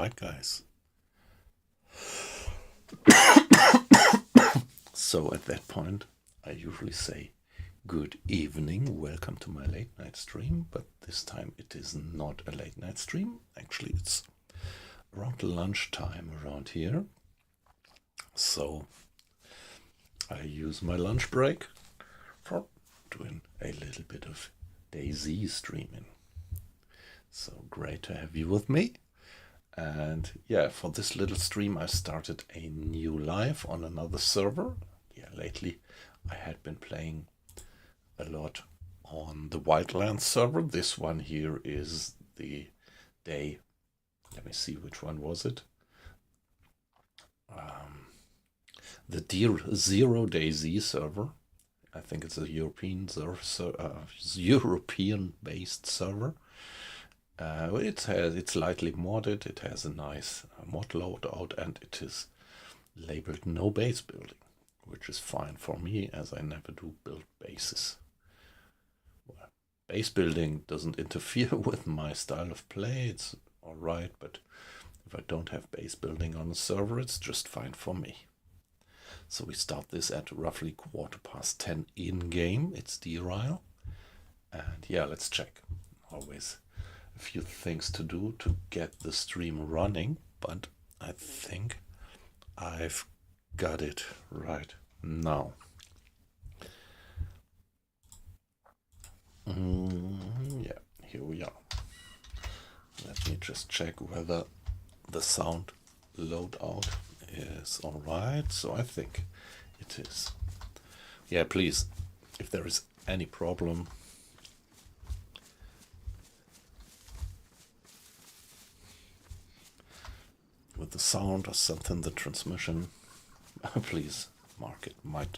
Alright, guys. So at that point, I usually say good evening, welcome to my late night stream, but this time it is not a late night stream. Actually, it's around lunchtime around here. So I use my lunch break for doing a little bit of DayZ streaming. So great to have you with me. And yeah, for this little stream, I started a new live on another server. Yeah, lately I had been playing a lot on the Wildlands server. This one here is the day. Let me see, which one was it? The DeerIsle DayZ server. I think it's a European European-based server. It's lightly modded. It has a nice mod loadout, and it is labeled no base building, which is fine for me as I never do build bases. Well, base building doesn't interfere with my style of play. It's all right, but if I don't have base building on a server, it's just fine for me. So we start this at roughly 10:15 in game. It's DeerIsle, and yeah, let's check. Always a few things to do to get the stream running, but I think I've got it right now. Yeah, here we are. Let me just check whether the sound loadout is all right. So I think it is. Yeah, please, if there is any problem, with the sound or something, the transmission, please mark it. Might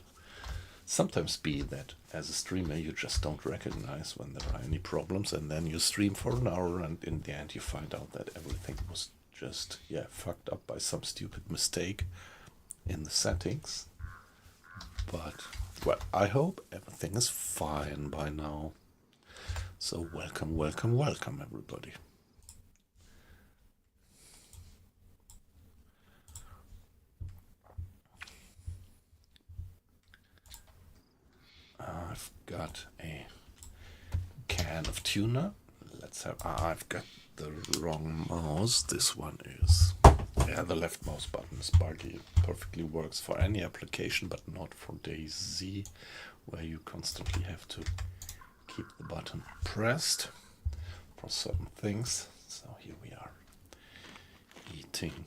sometimes be that as a streamer you just don't recognize when there are any problems, and then you stream for an hour and in the end you find out that everything was just fucked up by some stupid mistake in the settings. But well, I hope everything is fine by now. So welcome everybody. I've got a can of tuna. Let's have. I've got the wrong mouse. This one is. Yeah, the left mouse button is perfectly works for any application, but not for DayZ, where you constantly have to keep the button pressed for certain things. So here we are, eating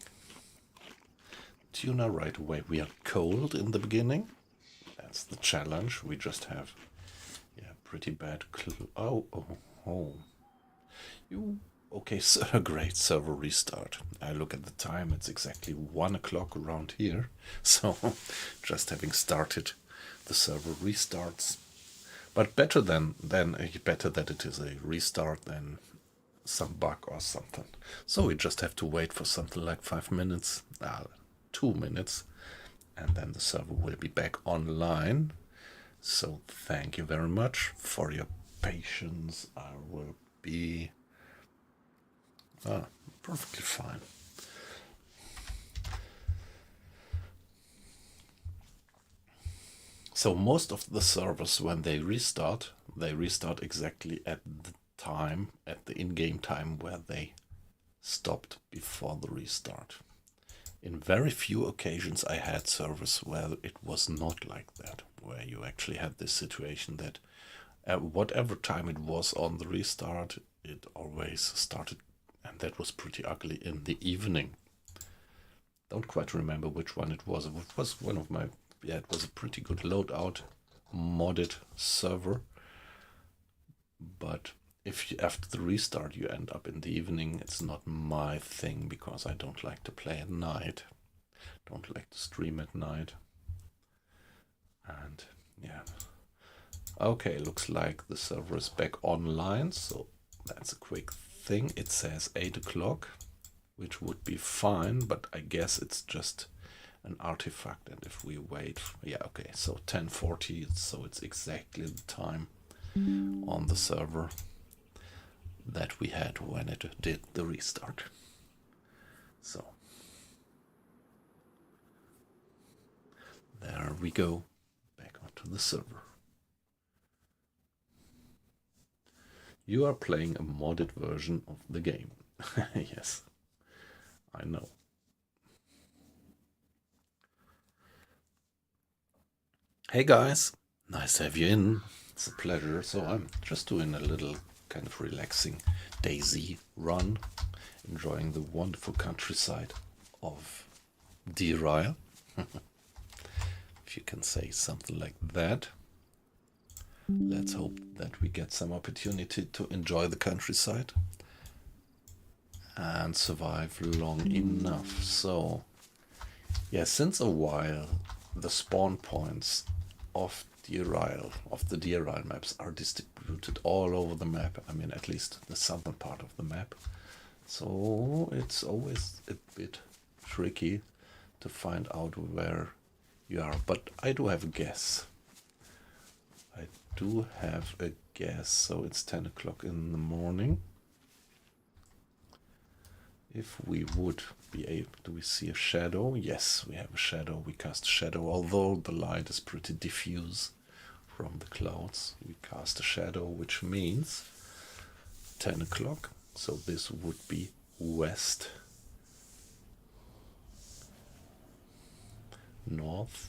tuna right away. We are cold in the beginning. That's the challenge. We just have, pretty bad okay, so a great server restart. I look at the time, it's exactly 1 o'clock around here. So just having started, the server restarts. But better better that it is a restart than some bug or something. So we just have to wait for something like 5 minutes, 2 minutes, and then the server will be back online. So thank you very much for your patience. I will be perfectly fine. So most of the servers, when they restart exactly at the time, at the in-game time where they stopped before the restart. In very few occasions I had servers where it was not like that, where you actually had this situation that at whatever time it was on the restart, it always started, and that was pretty ugly, in the evening. Don't quite remember which one it was. It was one of my, it was a pretty good loadout, modded server. But if after the restart you end up in the evening, it's not my thing, because I don't like to play at night. Don't like to stream at night. And yeah. Okay, looks like the server is back online, so that's a quick thing. It says 8 o'clock, which would be fine, but I guess it's just an artifact. And if we wait, okay, so 10:40, so it's exactly the time on the server that we had when it did the restart. So there we go, back onto the server. You are playing a modded version of the game. Yes, I know. Hey guys, nice to have you in. It's a pleasure. So I'm just doing a little kind of relaxing DayZ run, enjoying the wonderful countryside of DeerIsle, if you can say something like that. Let's hope that we get some opportunity to enjoy the countryside and survive long enough. So yeah, since a while the spawn points of DeerIsle, of the DeerIsle maps, are distributed all over the map. I mean, at least the southern part of the map. So it's always a bit tricky to find out where you are. But I do have a guess. So it's 10 o'clock in the morning. If we would be able, do we see a shadow? Yes, we have a shadow. We cast a shadow, although the light is pretty diffuse from the clouds. We cast a shadow, which means 10 o'clock. So this would be west, north,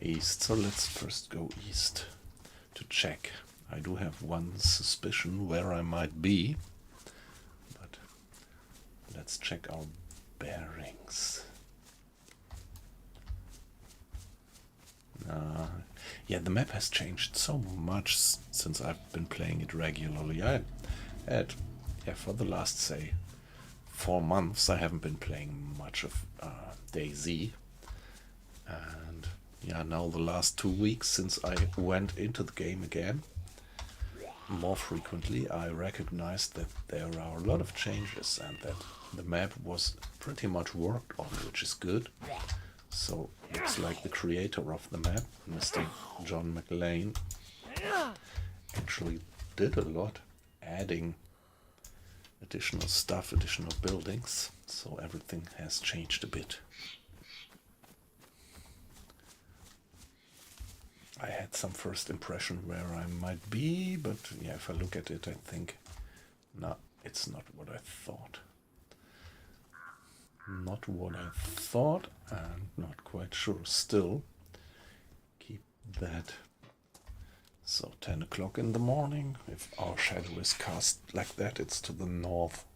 east. So let's first go east to check. I do have one suspicion where I might be, but let's check our bearings. Yeah, the map has changed so much since I've been playing it regularly. For the last, say, 4 months, I haven't been playing much of DayZ. And yeah, now the last 2 weeks since I went into the game again, more frequently, I recognized that there are a lot of changes and that the map was pretty much worked on, which is good. So looks like the creator of the map, Mr. John McLean, actually did a lot, adding additional stuff, additional buildings. So everything has changed a bit. I had some first impression where I might be, but yeah, if I look at it, I think, no, it's not what I thought. Not what I thought, and not quite sure still. Keep that. So 10 o'clock in the morning, if our shadow is cast like that, it's to the northwest.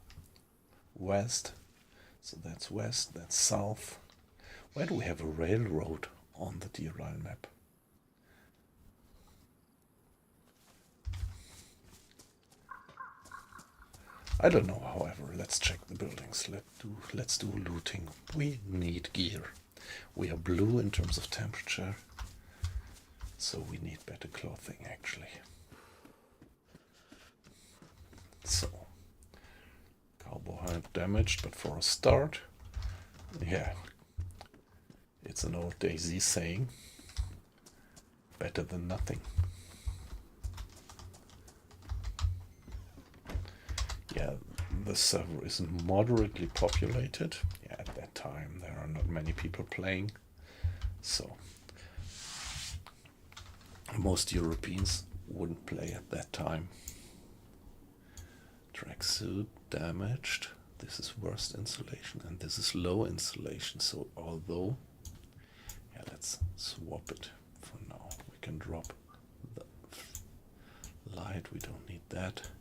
So that's west, that's south. Where do we have a railroad on the DeerIsle map? I don't know, however, let's check the buildings. Let's do looting. We need gear. We are blue in terms of temperature, so we need better clothing actually. So, cowboy hat damaged, but for a start, yeah, it's an old DayZ saying, better than nothing. Yeah, the server is moderately populated. Yeah, at that time there are not many people playing, so most Europeans wouldn't play at that time. Tracksuit damaged. This is worst insulation and this is low insulation. So although, yeah, let's swap it for now. We can drop the light. We don't need that.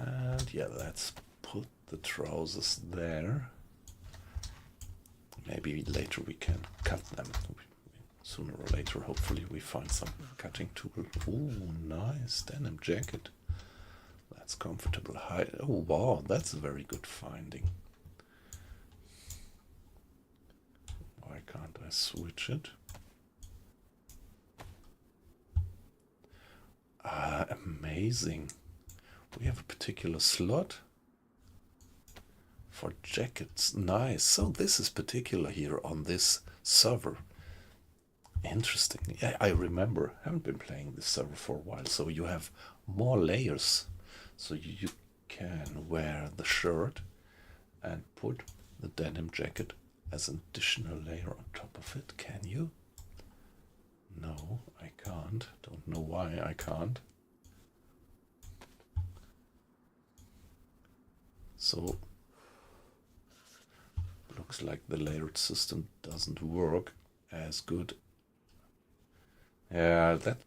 And yeah, let's put the trousers there. Maybe later we can cut them. Sooner or later, hopefully, we find some cutting tool. Ooh, nice denim jacket. That's comfortable. Oh, wow, that's a very good finding. Why can't I switch it? Ah, amazing. We have a particular slot for jackets. Nice. So this is particular here on this server. Interesting. Yeah, I remember. I haven't been playing this server for a while. So you have more layers. So you can wear the shirt and put the denim jacket as an additional layer on top of it. Can you? No, I can't. Don't know why I can't. So looks like the layered system doesn't work as good. Yeah, that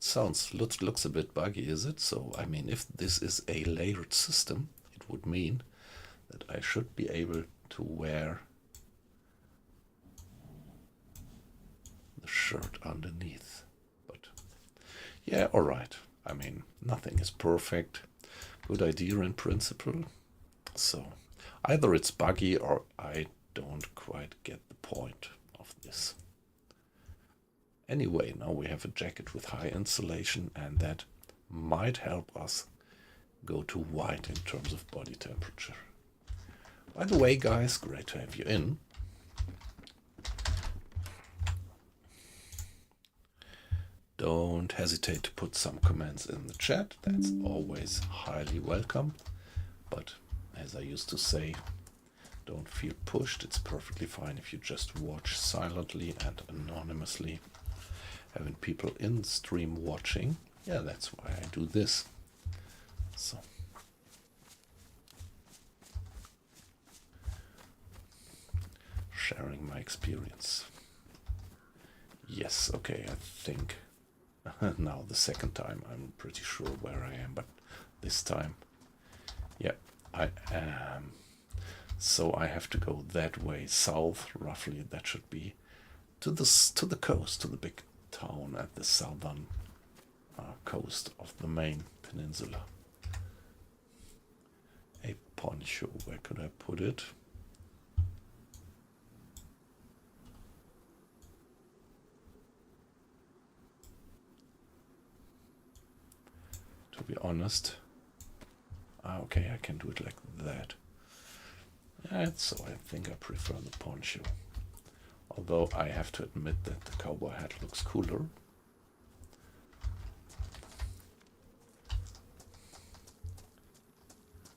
looks a bit buggy, is it? So I mean, if this is a layered system, it would mean that I should be able to wear the shirt underneath. But yeah, all right. I mean, nothing is perfect. Good idea in principle. So either it's buggy or I don't quite get the point of this. Anyway, now we have a jacket with high insulation, and that might help us go to white in terms of body temperature. By the way, guys, great to have you in. Don't hesitate to put some comments in the chat. That's always highly welcome. But as I used to say, don't feel pushed. It's perfectly fine if you just watch silently and anonymously. Having people in stream watching, yeah, that's why I do this. So sharing my experience. Yes, okay, I think now the second time I'm pretty sure where I am, but this time, yeah, I am. So I have to go that way south, roughly. That should be to the coast, to the big town at the southern coast of the main peninsula. A poncho, where could I put it? To be honest, okay, I can do it like that. So I think I prefer the poncho. Although I have to admit that the cowboy hat looks cooler.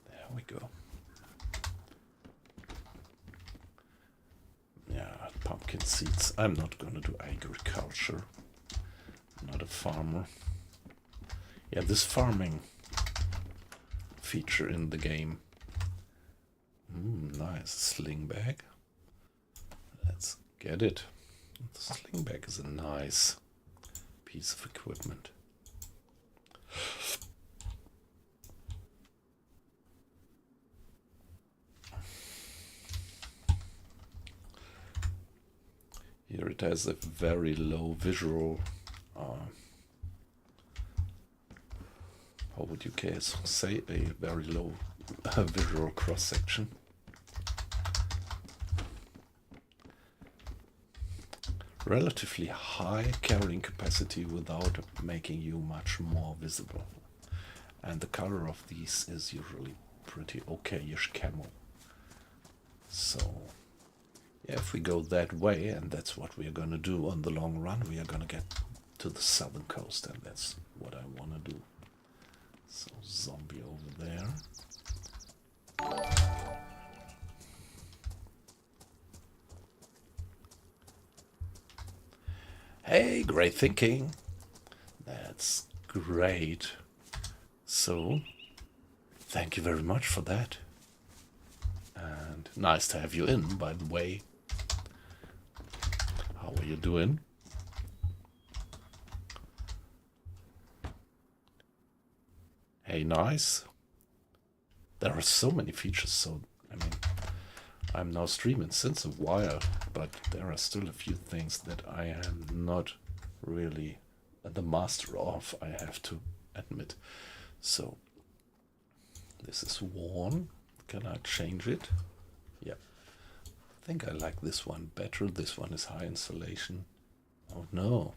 There we go. Yeah, pumpkin seeds. I'm not gonna do agriculture. I'm not a farmer. Yeah, this farming feature in the game. Nice sling bag. Let's get it. The sling bag is a nice piece of equipment. Here it has a very low visual, how would you say, a very low visual cross section. Relatively high carrying capacity without making you much more visible. And the color of these is usually pretty okay-ish camo. So yeah, if we go that way, and that's what we're gonna do on the long run, we are gonna get to the southern coast, and that's what I wanna do. So zombie over there. Hey, great thinking. That's great. So, thank you very much for that. And nice to have you in, by the way. How are you doing? Hey, nice. There are so many features, so, I mean, I'm now streaming since a while, but there are still a few things that I am not really the master of, I have to admit. So, this is worn. Can I change it? Yeah. I think I like this one better. This one is high insulation. Oh no.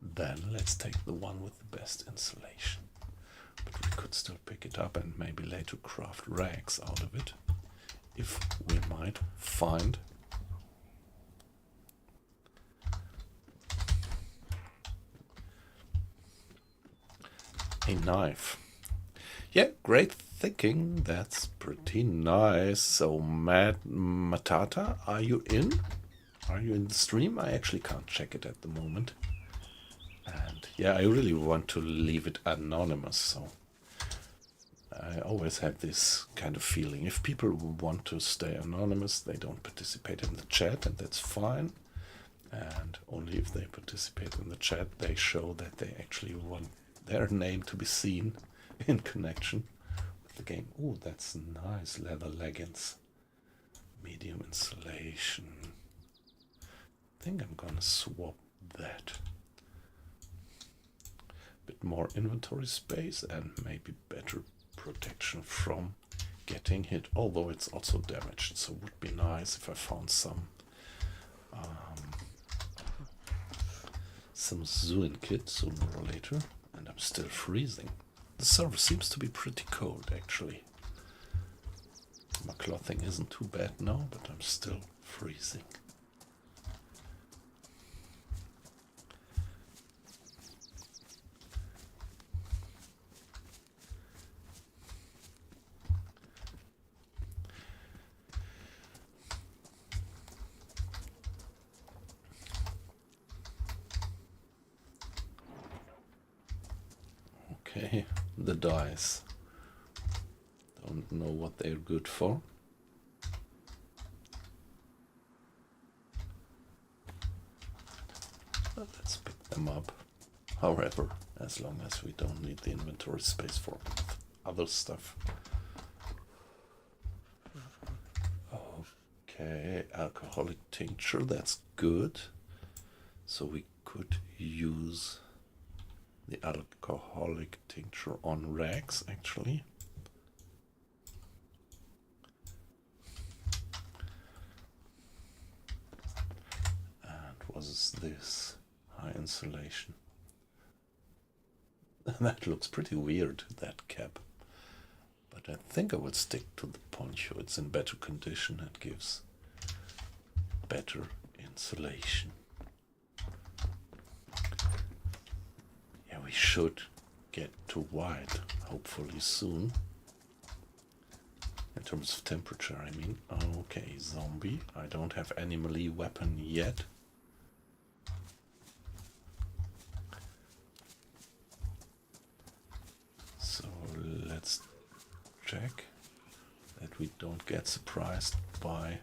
Then let's take the one with the best insulation. But we could still pick it up and maybe later craft rags out of it, if we might find a knife. Yeah, great thinking that's pretty nice. So, Matata, are you in? Are you in the stream? I actually can't check it at the moment. And yeah, I really want to leave it anonymous, so I always have this kind of feeling. If people want to stay anonymous, they don't participate in the chat, and that's fine. And only if they participate in the chat, they show that they actually want their name to be seen in connection with the game. Oh, that's nice. Leather leggings. Medium insulation. I think I'm gonna swap that. Bit more inventory space and maybe better protection from getting hit, although it's also damaged, so it would be nice if I found some Zuin kit sooner or later. And I'm still freezing. The server seems to be pretty cold, actually. My clothing isn't too bad now, but I'm still freezing. Okay, the dice. Don't know what they're good for. But let's pick them up. However, as long as we don't need the inventory space for other stuff. Okay, alcoholic tincture, that's good. So we could use the alcoholic tincture on rags, actually. And what is this? High insulation. That looks pretty weird, that cap. But I think I will stick to the poncho. It's in better condition and gives better insulation. Yeah, we should get to white, hopefully soon. In terms of temperature, I mean. Okay, zombie. I don't have any melee weapon yet. So let's check that we don't get surprised by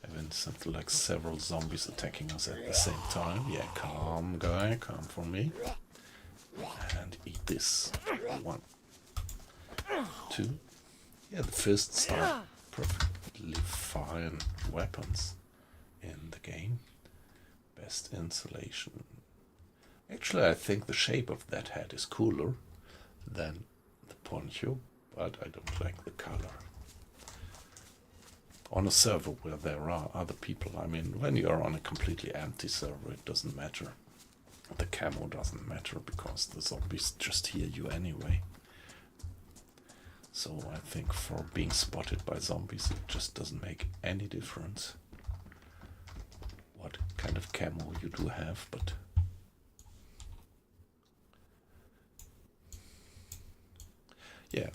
having something like several zombies attacking us at the same time. Yeah, calm guy, calm for me. And eat this. 1, 2. Yeah, the fists are perfectly fine weapons in the game. Best insulation. Actually, I think the shape of that hat is cooler than the poncho, but I don't like the color. On a server where there are other people, I mean, when you're on a completely empty server, it doesn't matter. The camo doesn't matter because the zombies just hear you anyway. So I think for being spotted by zombies, it just doesn't make any difference what kind of camo you do have, but yeah,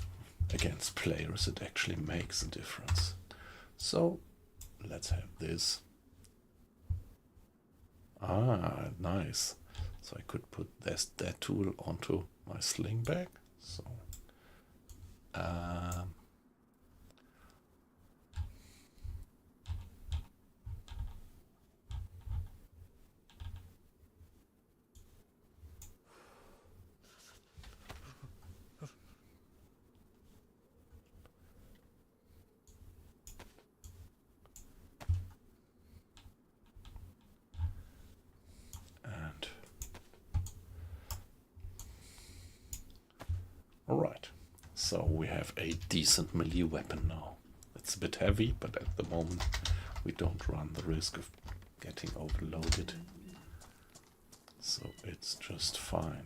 against players it actually makes a difference. So let's have this. Ah, nice. So I could put that tool onto my sling bag. So alright, so we have a decent melee weapon now. It's a bit heavy, but at the moment we don't run the risk of getting overloaded. So it's just fine.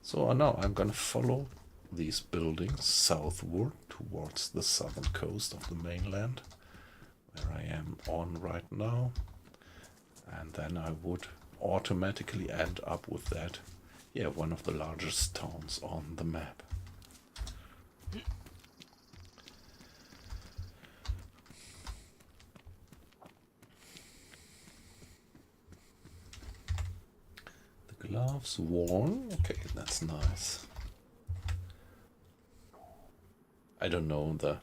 So now I'm gonna follow these buildings southward towards the southern coast of the mainland, where I am on right now. And then I would automatically end up with that. Yeah, one of the largest towns on the map. Gloves worn. Okay, that's nice. I don't know, the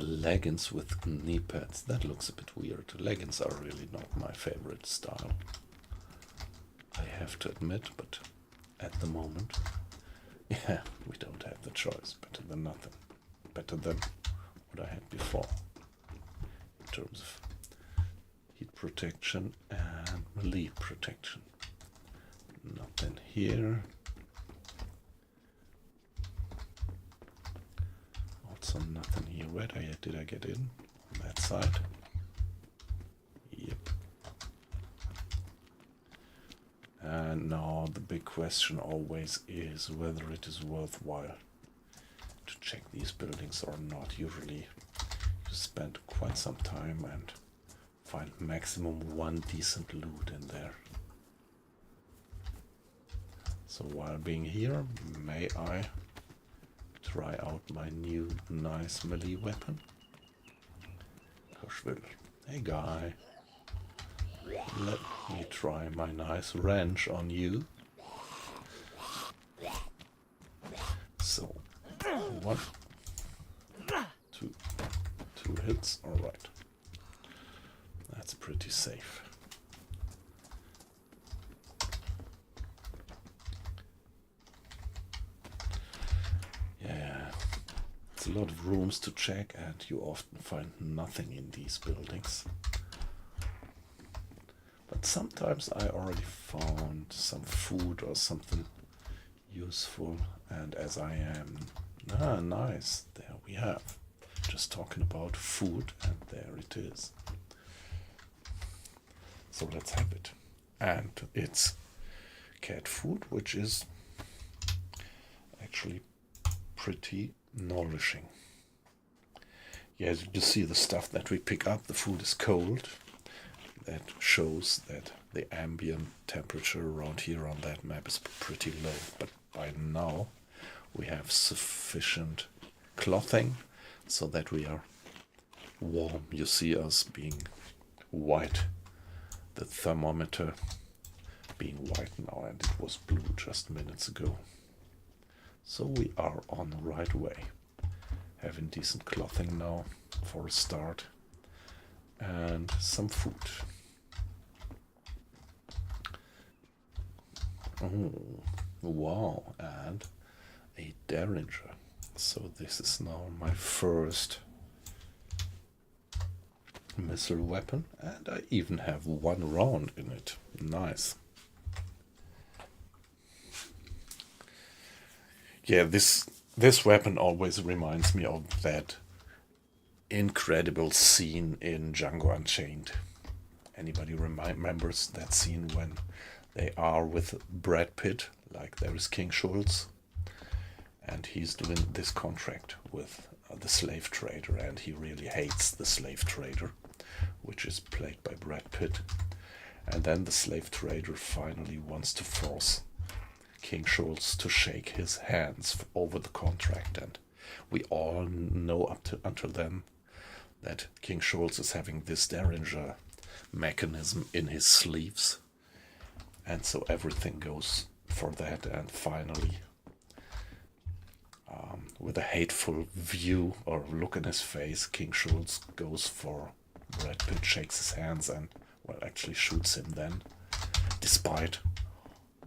leggings with knee pads, that looks a bit weird. Leggings are really not my favorite style, I have to admit, but at the moment, yeah, we don't have the choice. Better than nothing. Better than what I had before in terms of heat protection and melee protection. Nothing here. Also nothing here. Where did I get in? On that side? Yep. And now the big question always is whether it is worthwhile to check these buildings or not. Usually you spend quite some time and find maximum one decent loot in there. So while being here, may I try out my new nice melee weapon? Hey guy, let me try my nice wrench on you. So, one, two hits, alright. That's pretty safe. Yeah, it's a lot of rooms to check and you often find nothing in these buildings. But sometimes I already found some food or something useful, and as I am... nice, there we have. Just talking about food, and there it is. So let's have it. And it's cat food, which is actually pretty nourishing. Yeah, as you see the stuff that we pick up, the food is cold. That shows that the ambient temperature around here on that map is pretty low. But by now we have sufficient clothing so that we are warm. You see us being white. The thermometer being white now, and it was blue just minutes ago. So we are on the right way. Having decent clothing now for a start. And some food. Oh, wow, and a Derringer. So this is now my first missile weapon, and I even have one round in it. Nice. Yeah, this weapon always reminds me of that incredible scene in Django Unchained. Anybody remembers that scene when they are with Brad Pitt, like there is King Schultz, and he's doing this contract with the slave trader, and he really hates the slave trader, which is played by Brad Pitt. And then the slave trader finally wants to force King Schultz to shake his hands over the contract, and we all know until then that King Schultz is having this Derringer mechanism in his sleeves, and so everything goes for that, and finally with a hateful view or look in his face, King Schultz goes for Brad Pitt, shakes his hands, and well, actually shoots him then, despite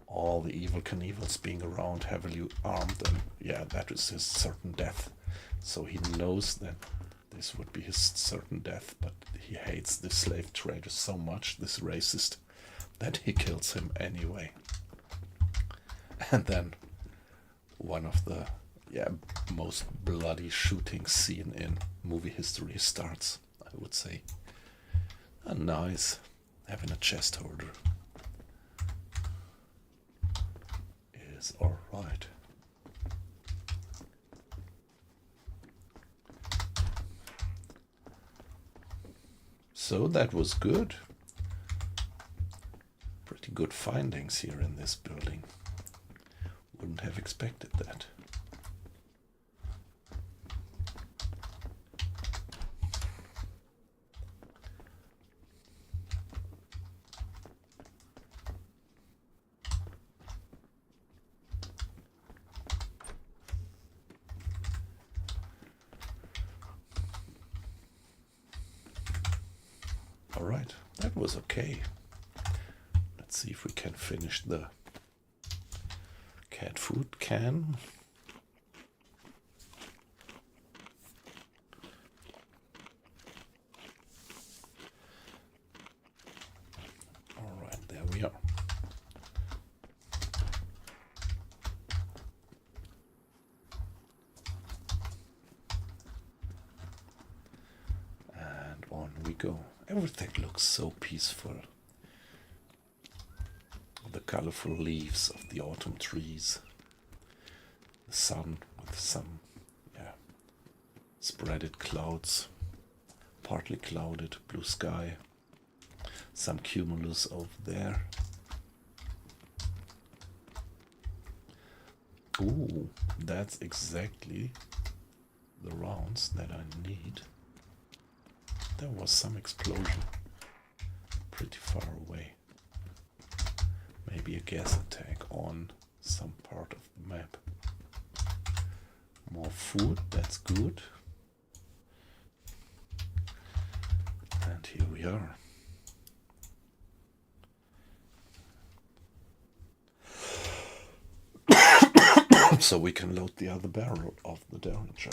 all the evil Knievels being around, heavily armed, and yeah, that is his certain death. So he knows that this would be his certain death, but he hates this slave trader so much, this racist, that he kills him anyway. And then one of the most bloody shooting scene in movie history starts, I would say. And nice, having a chest holder is alright. So that was good. Pretty good findings here in this building. Wouldn't have expected that. Alright, that was okay. Let's see if we can finish the cat food can. Alright, there we are. And on we go. Everything looks so peaceful. The colorful leaves of the autumn trees. The sun with some, spreaded clouds. Partly clouded blue sky. Some cumulus over there. Ooh, that's exactly the rounds that I need. There was some explosion pretty far away. Maybe a gas attack on some part of the map. More food, that's good. And here we are. So we can load the other barrel of the Derringer.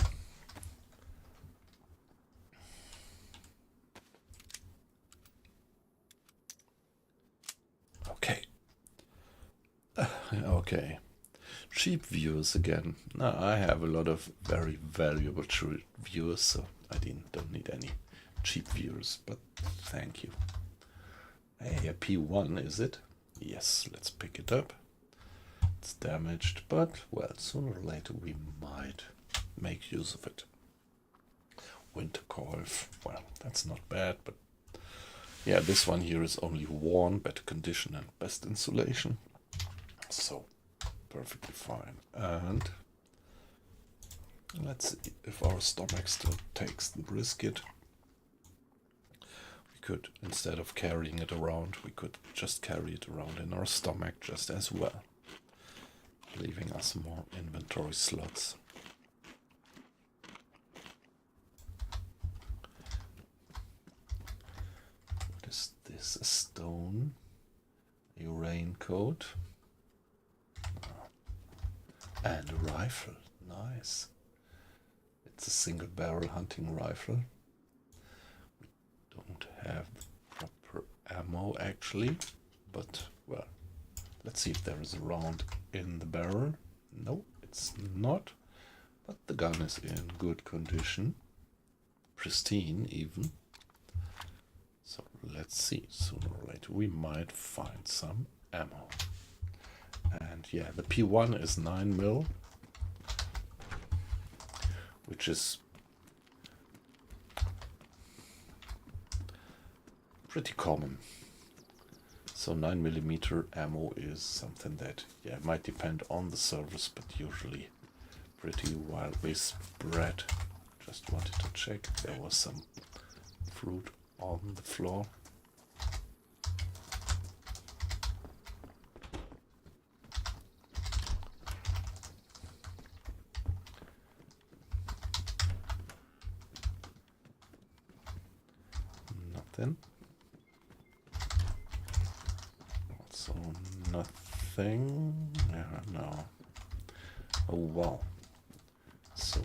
Okay. Okay. Cheap viewers again. Now I have a lot of very valuable viewers, so I don't need any cheap viewers, but thank you. Hey, a P1, is it? Yes, let's pick it up. It's damaged, but, well, sooner or later we might make use of it. Winter coif, well, that's not bad, but yeah, this one here is only worn, better condition and best insulation. So, perfectly fine. And let's see if our stomach still takes the brisket. We could, instead of carrying it around, we could just carry it around in our stomach just as well, leaving us more inventory slots. What is this? A stone? A raincoat? And a rifle. Nice. It's a single barrel hunting rifle. We don't have the proper ammo actually, but well, let's see if there is a round in the barrel. No, it's not, but the gun is in good condition, pristine even. So let's see, sooner or later we might find some ammo. And yeah, the P1 is 9mm, which is pretty common. So 9mm ammo is something that, yeah, might depend on the service, but usually pretty widely spread. Just wanted to check. There was some fruit on the floor. Nothing. Also nothing. Yeah, no. Oh wow. So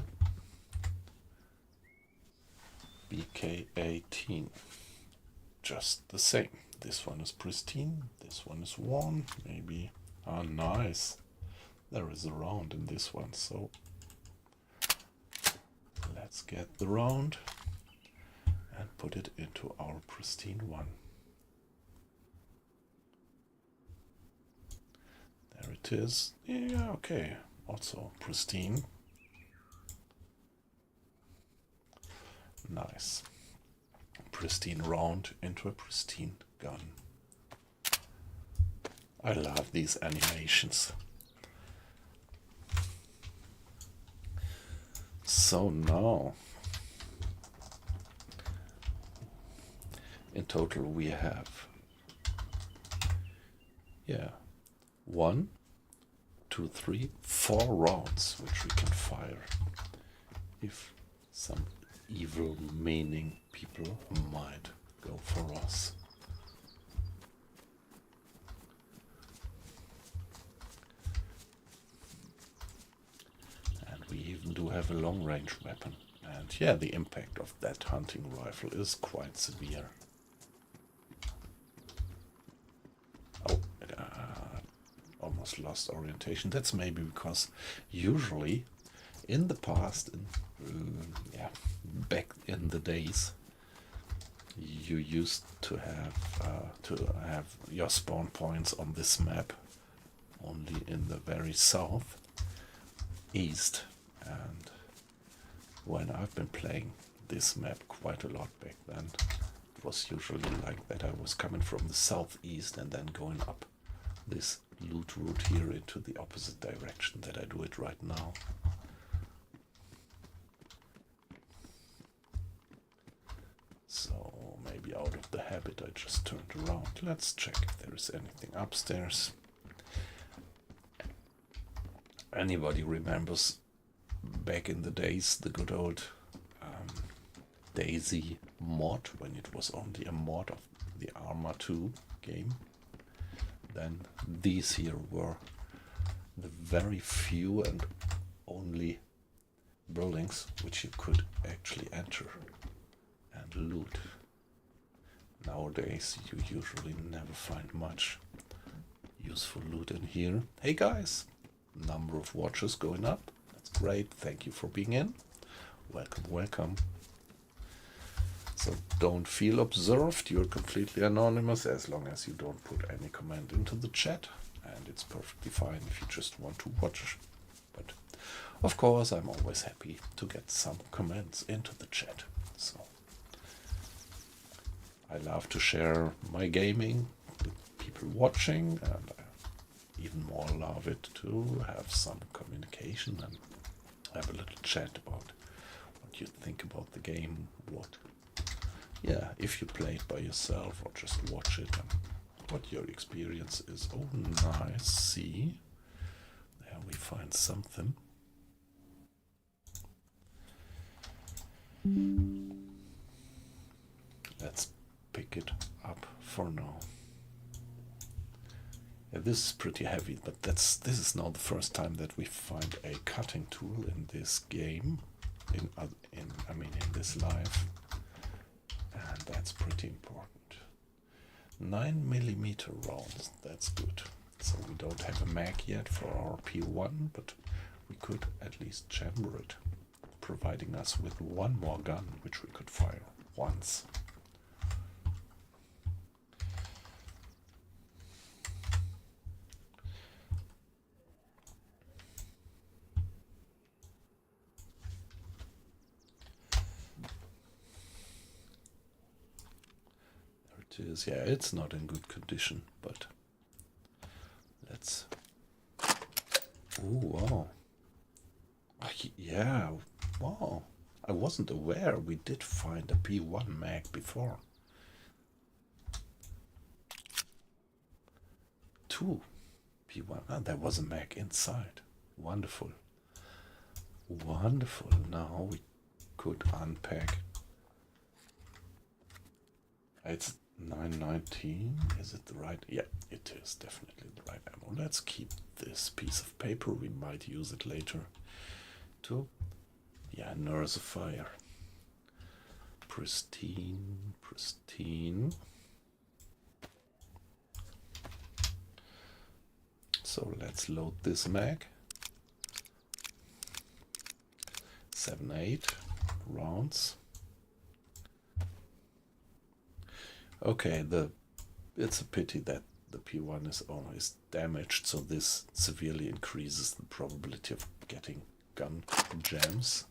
BK18. Just the same. This one is pristine. This one is worn. Maybe. Ah, nice. There is a round in this one, so let's get the round and put it into our pristine one. There it is. Yeah, okay. Also pristine. Nice. Pristine round into a pristine gun. I love these animations. So now, in total we have, yeah, 1, 2, 3, 4 rounds which we can fire if some evil meaning people might go for us. And we even do have a long-range weapon. And yeah, the impact of that hunting rifle is quite severe. Oh, almost lost orientation. That's maybe because usually in the past, back in the days, you used to have your spawn points on this map only in the very south east, and when I've been playing this map quite a lot back then, it was usually like that. I was coming from the southeast and then going up this loot route here into the opposite direction that I do it right now. So maybe out of the habit I just turned around. Let's check if there is anything upstairs. Anybody remembers back in the days the good old DayZ mod, when it was only a mod of the Arma 2 game? Then these here were the very few and only buildings which you could actually enter and loot. Nowadays you usually never find much useful loot in here. Hey guys, number of watchers going up. That's great. Thank you for being in. Welcome, welcome. So don't feel observed. You're completely anonymous as long as you don't put any comment into the chat, and it's perfectly fine if you just want to watch. But of course I'm always happy to get some comments into the chat. So I love to share my gaming with people watching, and I even more love it to have some communication and have a little chat about what you think about the game, if you play it by yourself or just watch it, and what your experience is. Oh, nice. See, there we find something. Let's pick it up for now. Yeah, this is pretty heavy, but this is now the first time that we find a cutting tool in this game, in this life, and that's pretty important. 9mm rounds, that's good. So we don't have a mag yet for our P1, but we could at least chamber it, providing us with one more gun which we could fire once. There it is. Yeah, it's not in good condition, but let's... Oh, wow. Yeah, wow. I wasn't aware we did find a P1 mag before. 2 P1. Ah, there was a mag inside. Wonderful. Wonderful. Now we could unpack. It's 919. Is it the right? Yeah, it is definitely the right ammo. Let's keep this piece of paper. We might use it later to, nurse a fire. Pristine, pristine. So let's load this mag. 7-8 rounds. Okay, it's a pity that the P1 is always damaged, so this severely increases the probability of getting gun jams.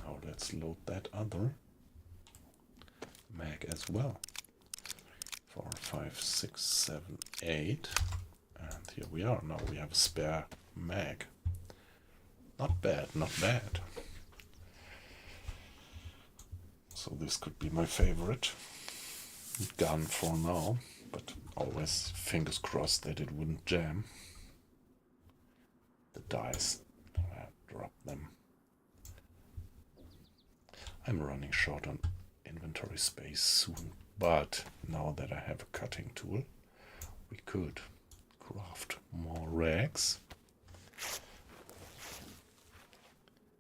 Now let's load that other mag as well. 4, 5, 6, 7, 8, and here we are. Now we have a spare mag. Not bad, not bad. So this could be my favorite gun for now, but always fingers crossed that it wouldn't jam. The dice, I dropped them. I'm running short on inventory space soon, but now that I have a cutting tool, we could craft more rags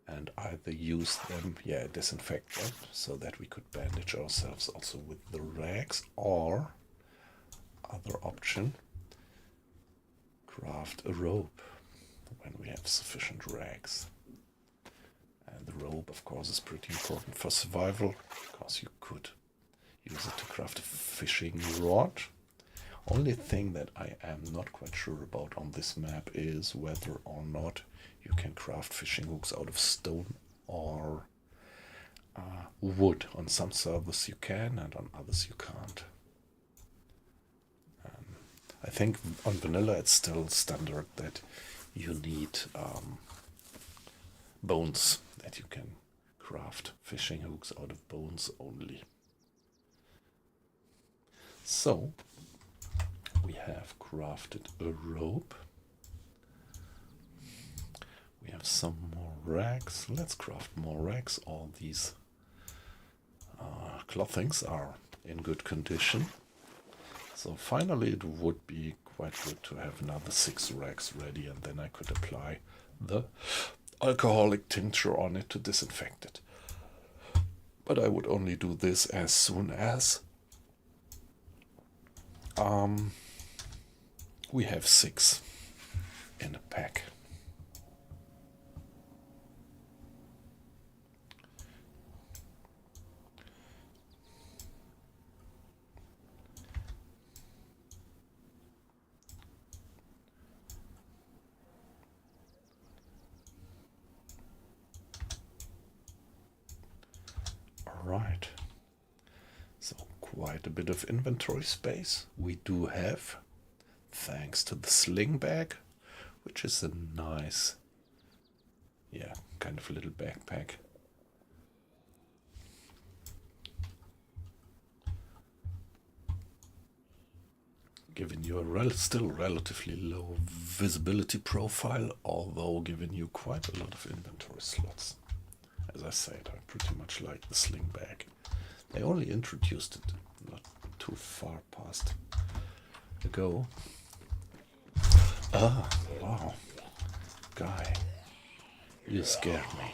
and either use them, disinfect them, so that we could bandage ourselves also with the rags, or other option, craft a rope when we have sufficient rags. And the rope, of course, is pretty important for survival, because you could use it to craft a fishing rod. Only thing that I am not quite sure about on this map is whether or not you can craft fishing hooks out of stone or wood. On some servers you can, and on others you can't. I think on vanilla it's still standard that you need bones, that you can craft fishing hooks out of bones only. So we have crafted a rope. We have some more rags. Let's craft more rags. All these clothings are in good condition. So finally it would be quite good to have another 6 rags ready, and then I could apply the alcoholic tincture on it to disinfect it. But I would only do this as soon as we have 6 in a pack. Right, so quite a bit of inventory space we do have, thanks to the sling bag, which is a nice, kind of a little backpack. Giving you a still relatively low visibility profile, although giving you quite a lot of inventory slots. As I said, I pretty much like the sling bag. They only introduced it not too far past ago. Ah, wow. Guy, you scared me.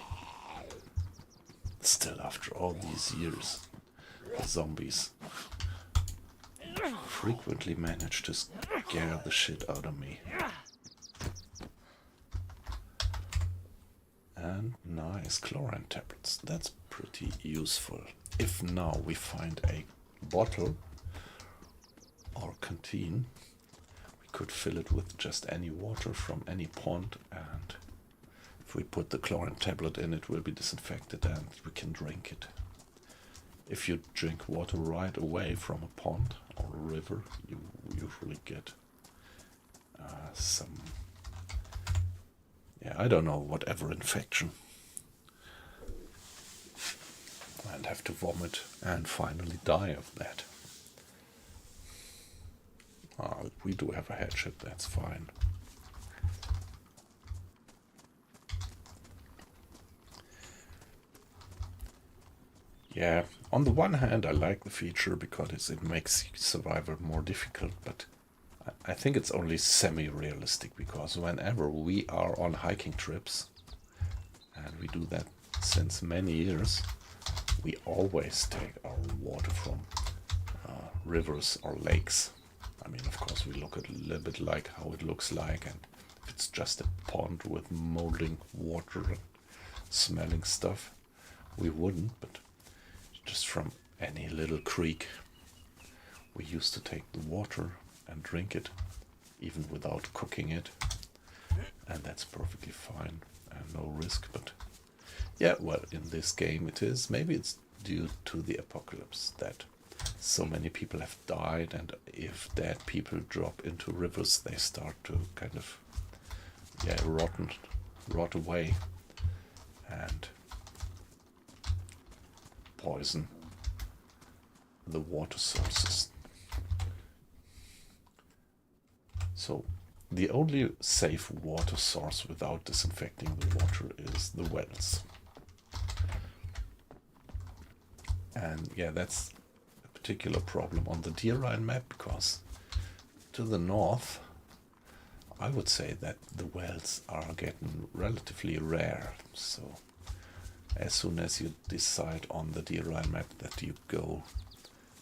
Still, after all these years, the zombies frequently manage to scare the shit out of me. And nice chlorine tablets. That's pretty useful. If now we find a bottle or canteen, we could fill it with just any water from any pond, and if we put the chlorine tablet in, it will be disinfected and we can drink it. If you drink water right away from a pond or a river, you usually get some, I don't know, whatever infection, and have to vomit and finally die of that. We do have a hatchet, that's fine. Yeah, on the one hand I like the feature because it makes survival more difficult, but I think it's only semi-realistic, because whenever we are on hiking trips, and we do that since many years, we always take our water from rivers or lakes. I mean, of course, we look at a little bit like how it looks like, and if it's just a pond with molding water and smelling stuff, we wouldn't, but just from any little creek, we used to take the water and drink it, even without cooking it, and that's perfectly fine and no risk. But well, in this game it is. Maybe it's due to the apocalypse that so many people have died, and if dead people drop into rivers, they start to kind of rot away and poison the water sources. So the only safe water source without disinfecting the water is the wells. And yeah, that's a particular problem on the DeerIsle map, because to the north, I would say that the wells are getting relatively rare. So as soon as you decide on the DeerIsle map that you go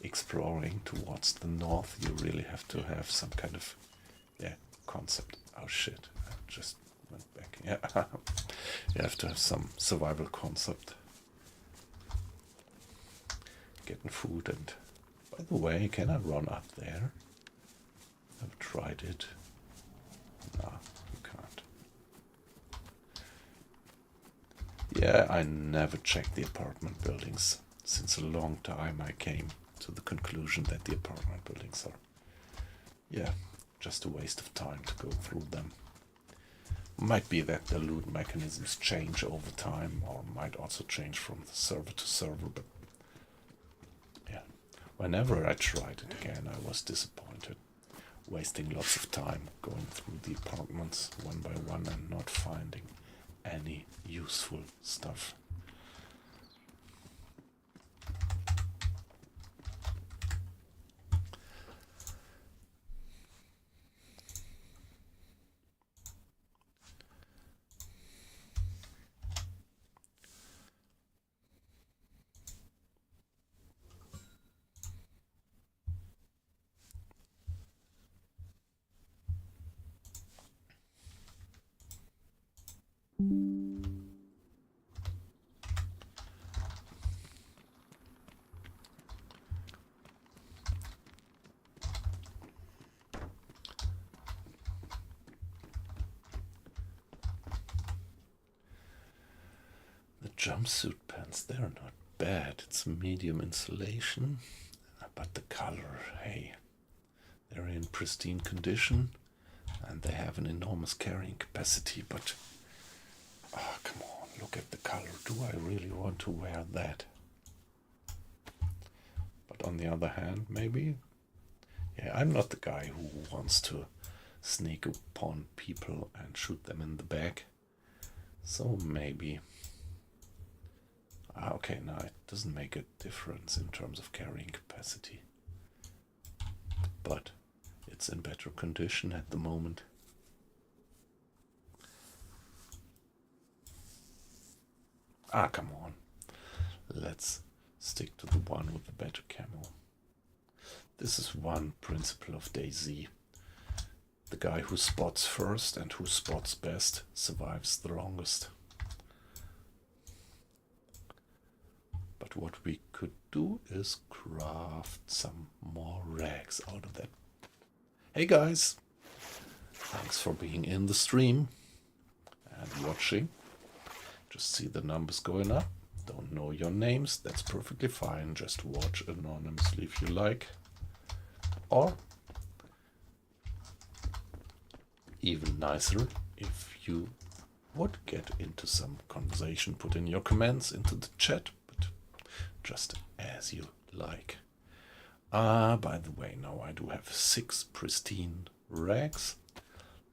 exploring towards the north, you really have to have some kind of concept. Oh shit, I just went back. Yeah, you have to have some survival concept. Getting food. And by the way, can I run up there? I've tried it. No, you can't. Yeah, I never checked the apartment buildings. Since a long time I came to the conclusion that the apartment buildings are, just a waste of time to go through them. Might be that the loot mechanisms change over time, or might also change from the server to server, but yeah, whenever I tried it again, I was disappointed. Wasting lots of time going through the apartments one by one and not finding any useful stuff. The jumpsuit pants, they're not bad. It's medium insulation, but the color, hey, they're in pristine condition and they have an enormous carrying capacity, but come on, look at the color. Do I really want to wear that? But on the other hand, maybe, I'm not the guy who wants to sneak upon people and shoot them in the back. So maybe. Okay, now it doesn't make a difference in terms of carrying capacity, but it's in better condition at the moment. Come on. Let's stick to the one with the better camo. This is one principle of DayZ. The guy who spots first and who spots best survives the longest. But what we could do is craft some more rags out of that. Hey guys, thanks for being in the stream and watching. Just see the numbers going up. Don't know your names, that's perfectly fine. Just watch anonymously if you like. Or even nicer, if you would get into some conversation, put in your comments into the chat, but just as you like. By the way, now I do have 6 pristine rags.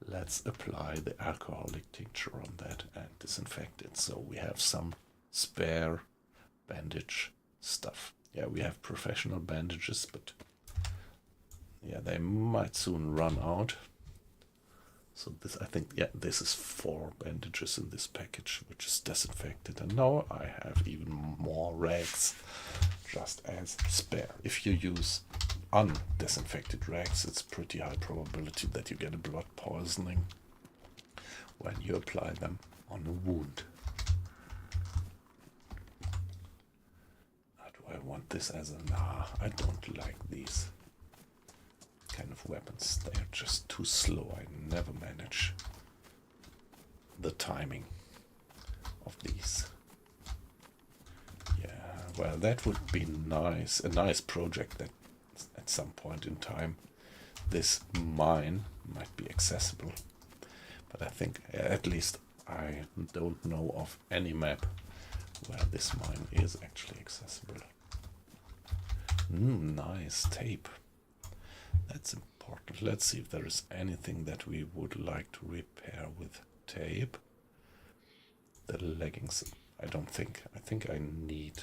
Let's apply the alcoholic tincture on that and disinfect it. So we have some spare bandage stuff. Yeah, we have professional bandages, but they might soon run out. So this, I think, this is 4 bandages in this package, which is disinfected. And now I have even more rags just as spare. If you use undisinfected rags, it's pretty high probability that you get a blood poisoning when you apply them on a wound. Do I want this as a... Nah, I don't like these kind of weapons. They're just too slow. I never manage the timing of these. Well, that would be nice. A nice project that at some point in time this mine might be accessible. But I think, at least I don't know of any map where this mine is actually accessible. Nice tape. That's important. Let's see if there is anything that we would like to repair with tape. The leggings, I don't think. I think I need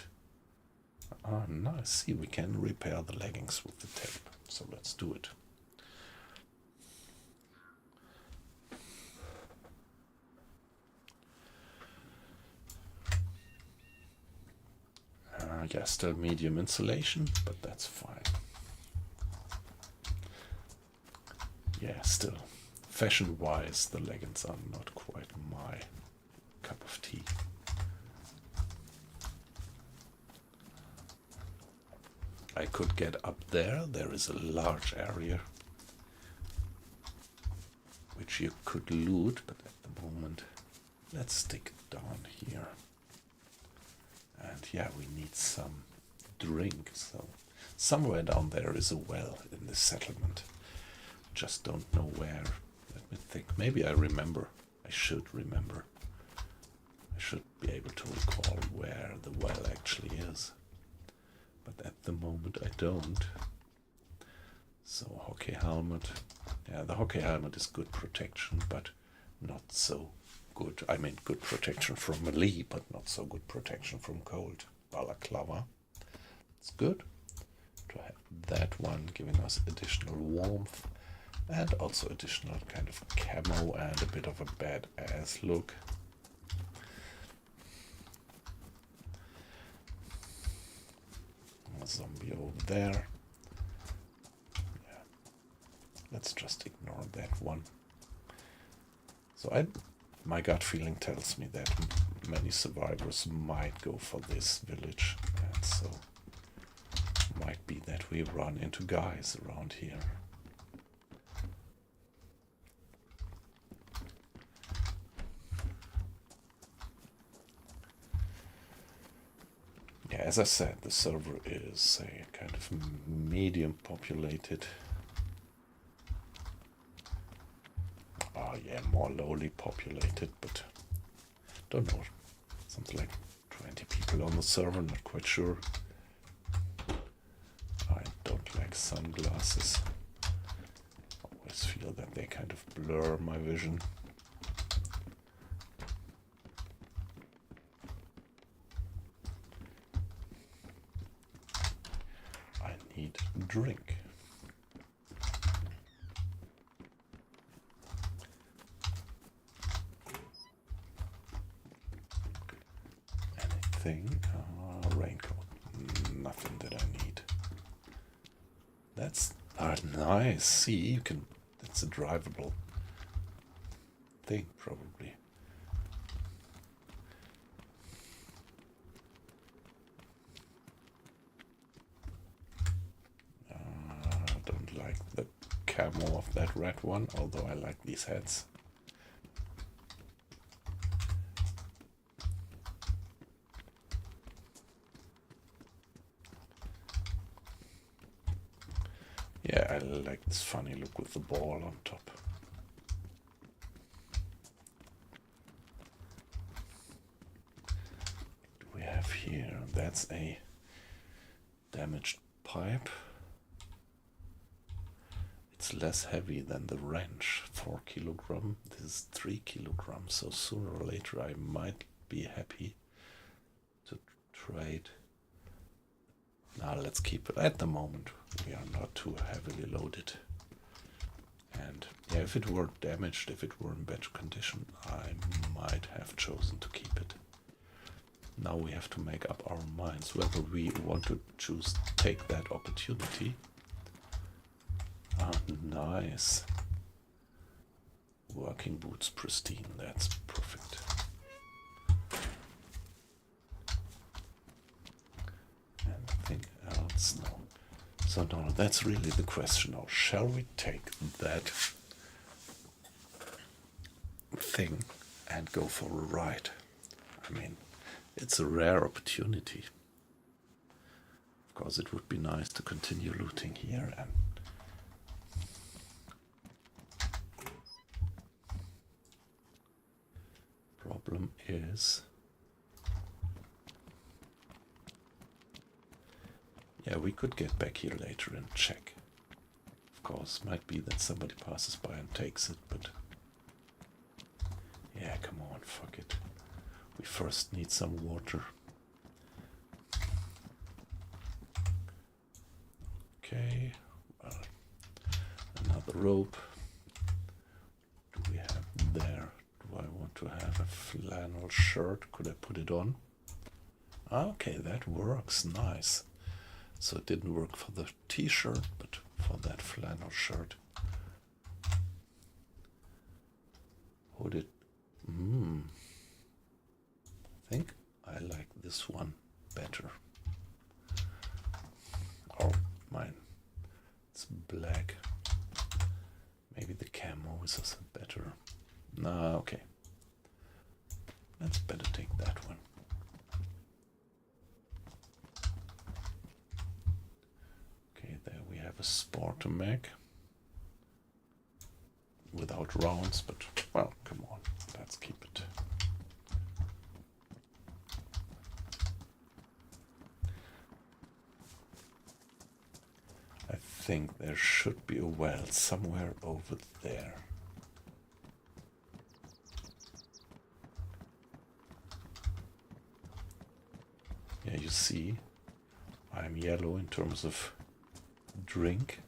Ah, nice. See, we can repair the leggings with the tape. So let's do it. Yeah, still medium insulation, but that's fine. Yeah, still. Fashion-wise, the leggings are not quite my cup of tea. I could get up there. There is a large area which you could loot, but at the moment, let's stick down here. And yeah, we need some drink. So somewhere down there is a well in this settlement. Just don't know where. Let me think. Maybe I remember. I should remember. I should be able to recall where the well actually is. But at the moment I don't. So hockey helmet. Yeah, the hockey helmet is good protection, but not so good. I mean, good protection from melee, but not so good protection from cold. Balaclava. It's good to have that one, giving us additional warmth and also additional kind of camo and a bit of a badass look. A zombie over there. Yeah. Let's just ignore that one. So my gut feeling tells me that many survivors might go for this village, and so might be that we run into guys around here. Yeah, as I said, the server is a kind of medium populated. Oh yeah, more lowly populated, but don't know. Something like 20 people on the server, not quite sure. I don't like sunglasses. Always feel that they kind of blur my vision. I need drink. Raincoat. Nothing that I need. That's nice. See, you can. That's a drivable thing, probably. Don't like the camo of that red one, although I like these hats. Yeah, I like this funny look with the ball on top. What do we have here? That's a damaged pipe. It's less heavy than the wrench, 4 kilograms. This is 3 kilograms, so sooner or later I might be happy to trade. Now let's keep it. At the moment we are not too heavily loaded. And yeah, if it were damaged, if it were in bad condition, I might have chosen to keep it. Now we have to make up our minds whether we want to take that opportunity. Ah, nice. Working boots pristine, that's perfect. Anything else? No. So no, that's really the question now. Shall we take that thing and go for a ride? I mean, it's a rare opportunity. Of course, it would be nice to continue looting here and problem is, yeah, we could get back here later and check. Of course, might be that somebody passes by and takes it, but yeah, come on, fuck it. We first need some water. Another rope. Do we have there? Do I want to have a flannel shirt? Could I put it on? Okay, that works. Nice. So it didn't work for the t-shirt, but for that flannel shirt. Would it? I think I like this one better. Oh, mine. It's black. Maybe the camo is also better. Nah, okay. Let's better take that one. Okay, there we have a sport mech. Without rounds, but well, come on, let's keep it. I think there should be a well somewhere over there. Yeah, you see, I'm yellow in terms of drink.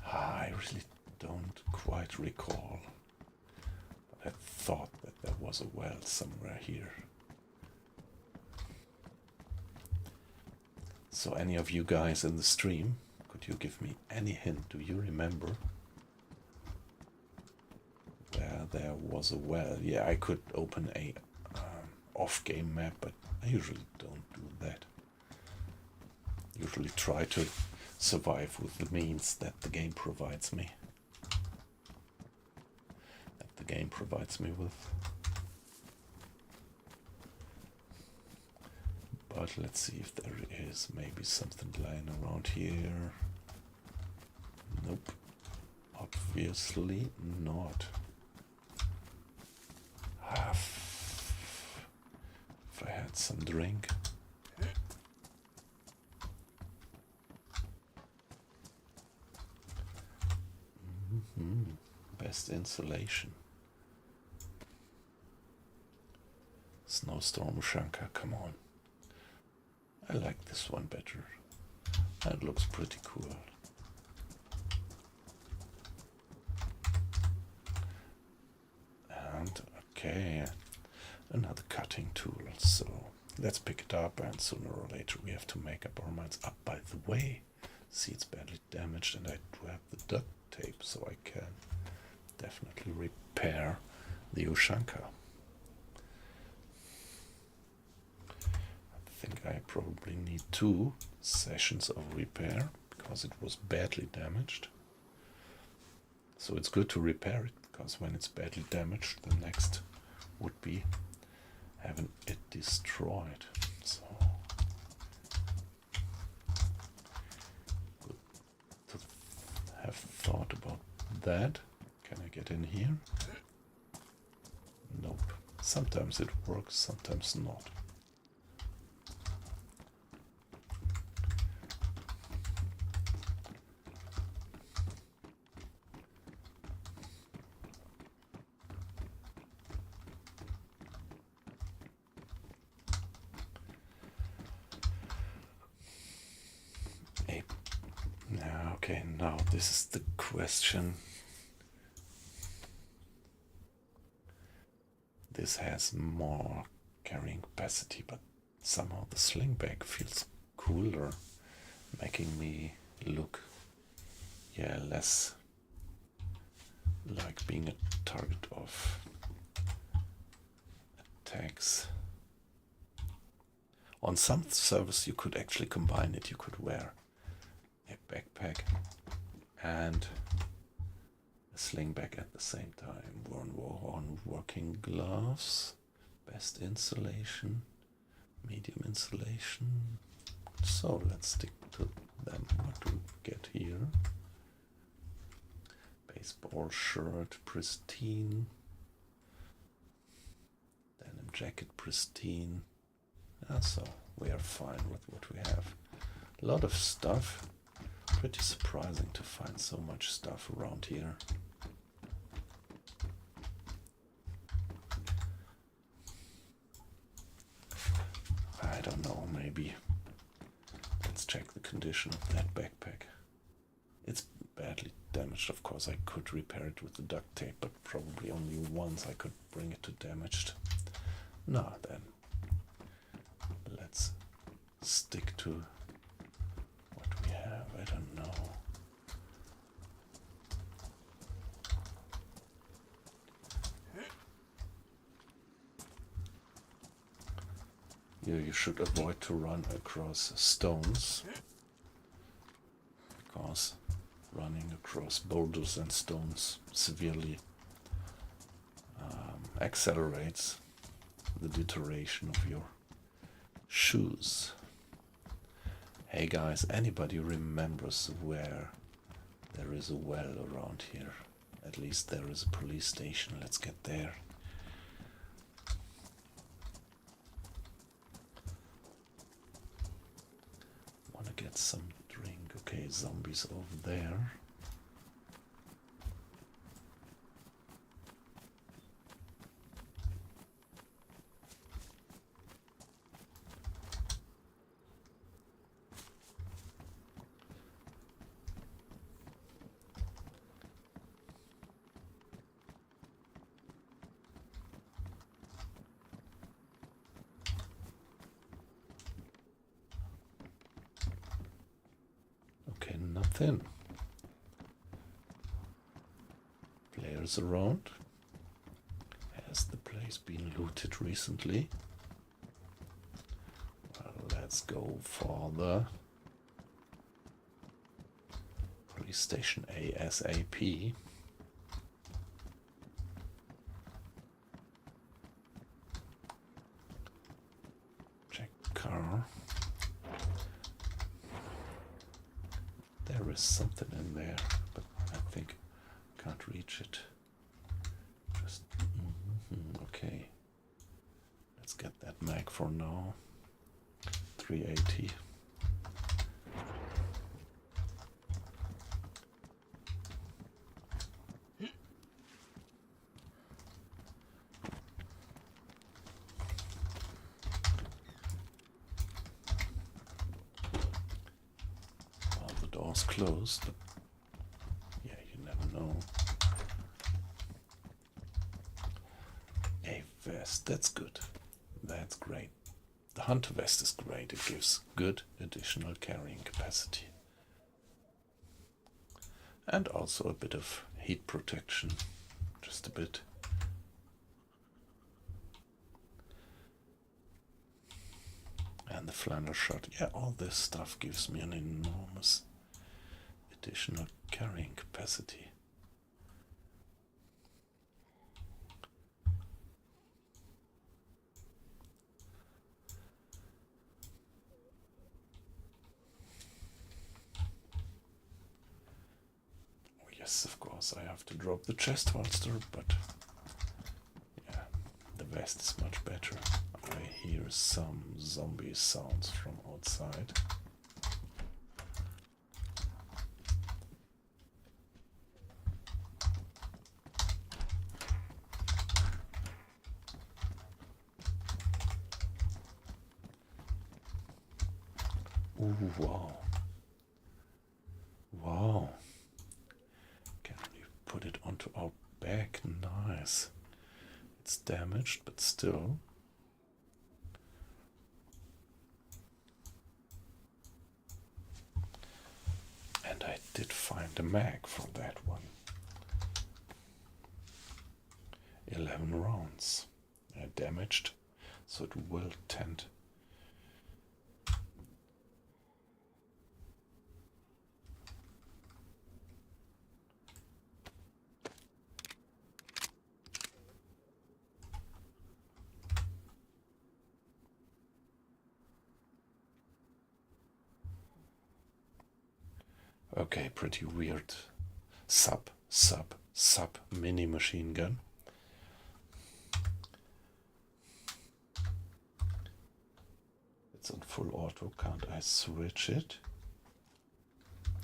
I really don't quite recall, but I thought that there was a well somewhere here. So any of you guys in the stream, could you give me any hint? Do you remember where there was a well? Yeah, I could open a off-game map, but I usually don't do that. Usually try to survive with the means that the game provides me. With. But let's see if there is maybe something lying around here. Nope. Obviously not. If I had some drink. Best insulation. Snowstorm Ushanka, come on. I like this one better. That looks pretty cool. And okay, another cutting tool. So let's pick it up, and sooner or later we have to make up our minds. Up, by the way, see, it's badly damaged, and I do have the duct tape, so I can definitely repair the Ushanka. I think I probably need 2 sessions of repair because it was badly damaged. So it's good to repair it, because when it's badly damaged, the next would be having it destroyed. So good to have thought about that. Can I get in here? Nope. Sometimes it works, sometimes not. Okay, now this is the question. This has more carrying capacity, but somehow the sling bag feels cooler, making me look, less like being a target of attacks. On some servers you could actually combine it. You could wear a backpack and a sling bag at the same time. On working gloves, best insulation, medium insulation. So let's stick to them. What do we get here? Baseball shirt, pristine. Denim jacket, pristine. So we are fine with what we have. A lot of stuff. pretty surprising to find so much stuff around here. I don't know, maybe. Let's check the condition of that backpack. It's badly damaged, of course. I could repair it with the duct tape, but probably only once I could bring it to damaged. No, then let's stick to what we have. I don't know. You should avoid to run across stones, because running across boulders and stones severely accelerates the deterioration of your shoes. Hey guys, anybody remembers where there is a well around here? At least there is a police station. Let's get there. Wanna get some drink. Okay, zombies over there. Okay, nothing. Players around. Has the place been looted recently? Well, let's go for the police station ASAP. Check car. There is something in there, but I think I can't reach it. Just okay. Let's get that mag for now. 380. Closed, but yeah, you never know. A vest, that's good. That's great. The hunter vest is great. It gives good additional carrying capacity. And also a bit of heat protection. Just a bit. And the flannel shirt. Yeah, all this stuff gives me an enormous additional carrying capacity. Oh yes, of course I have to drop the chest holster, but yeah, the vest is much better. I hear some zombie sounds from outside. Ooh, wow. Wow. Can we put it onto our back? Nice. It's damaged, but still. And I did find a mag for that one. 11 rounds. Damaged, so it will tend. Okay, pretty weird. Sub mini machine gun. It's on full auto. Can't I switch it?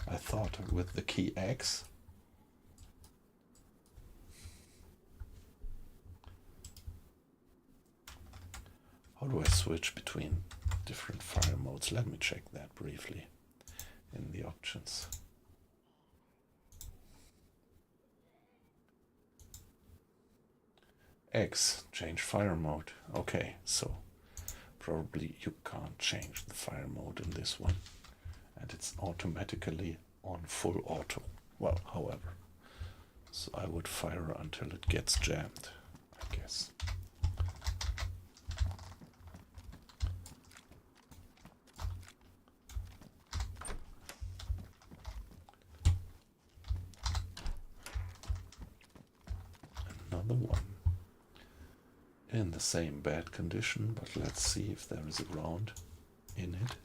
I thought with the key X. How do I switch between different fire modes? Let me check that briefly in the options. X, change fire mode. Okay, so probably you can't change the fire mode in this one. And it's automatically on full auto. Well, however. So I would fire until it gets jammed, I guess. Another one. In the same bad condition, but let's see if there is a round in it.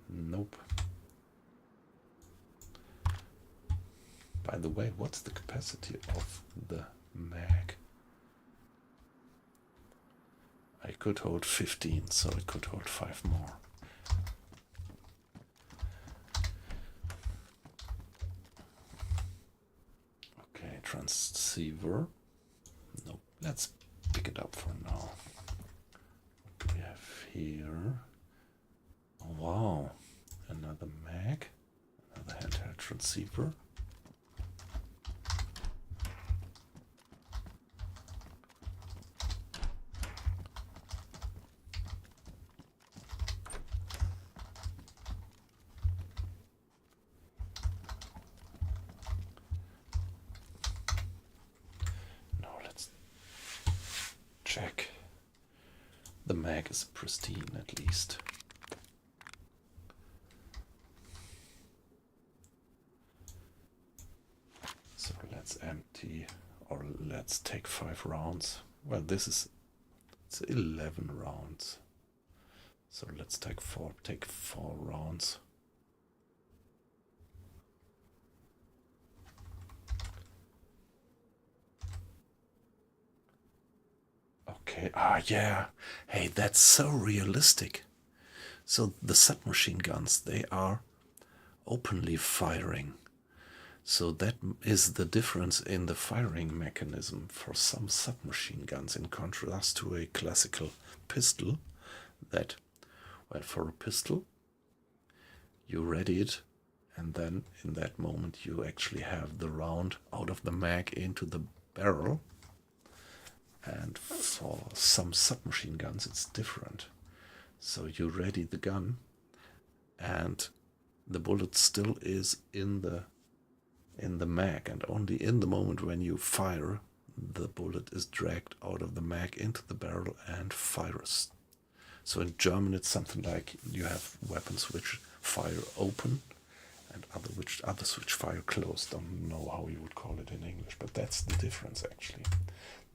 Nope. By the way, what's the capacity of the mag? I could hold 15, so it could hold 5 more. Okay, transceiver. Nope, let's pick it up for now. What do we have here? Oh, wow, another mag, another handheld transceiver. Check. The mag is pristine at least. So let's empty, or let's take 5 rounds. Well, it's 11 rounds. So let's take 4 rounds. Okay, yeah. Hey, that's so realistic. So the submachine guns, they are openly firing. So that is the difference in the firing mechanism for some submachine guns in contrast to a classical pistol that, well, for a pistol, you ready it, and then in that moment you actually have the round out of the mag into the barrel. And for some submachine guns, it's different. So you ready the gun, and the bullet still is in the mag, and only in the moment when you fire, the bullet is dragged out of the mag into the barrel and fires. So in German, it's something like you have weapons which fire open, and others which fire closed. Don't know how you would call it in English, but that's the difference actually.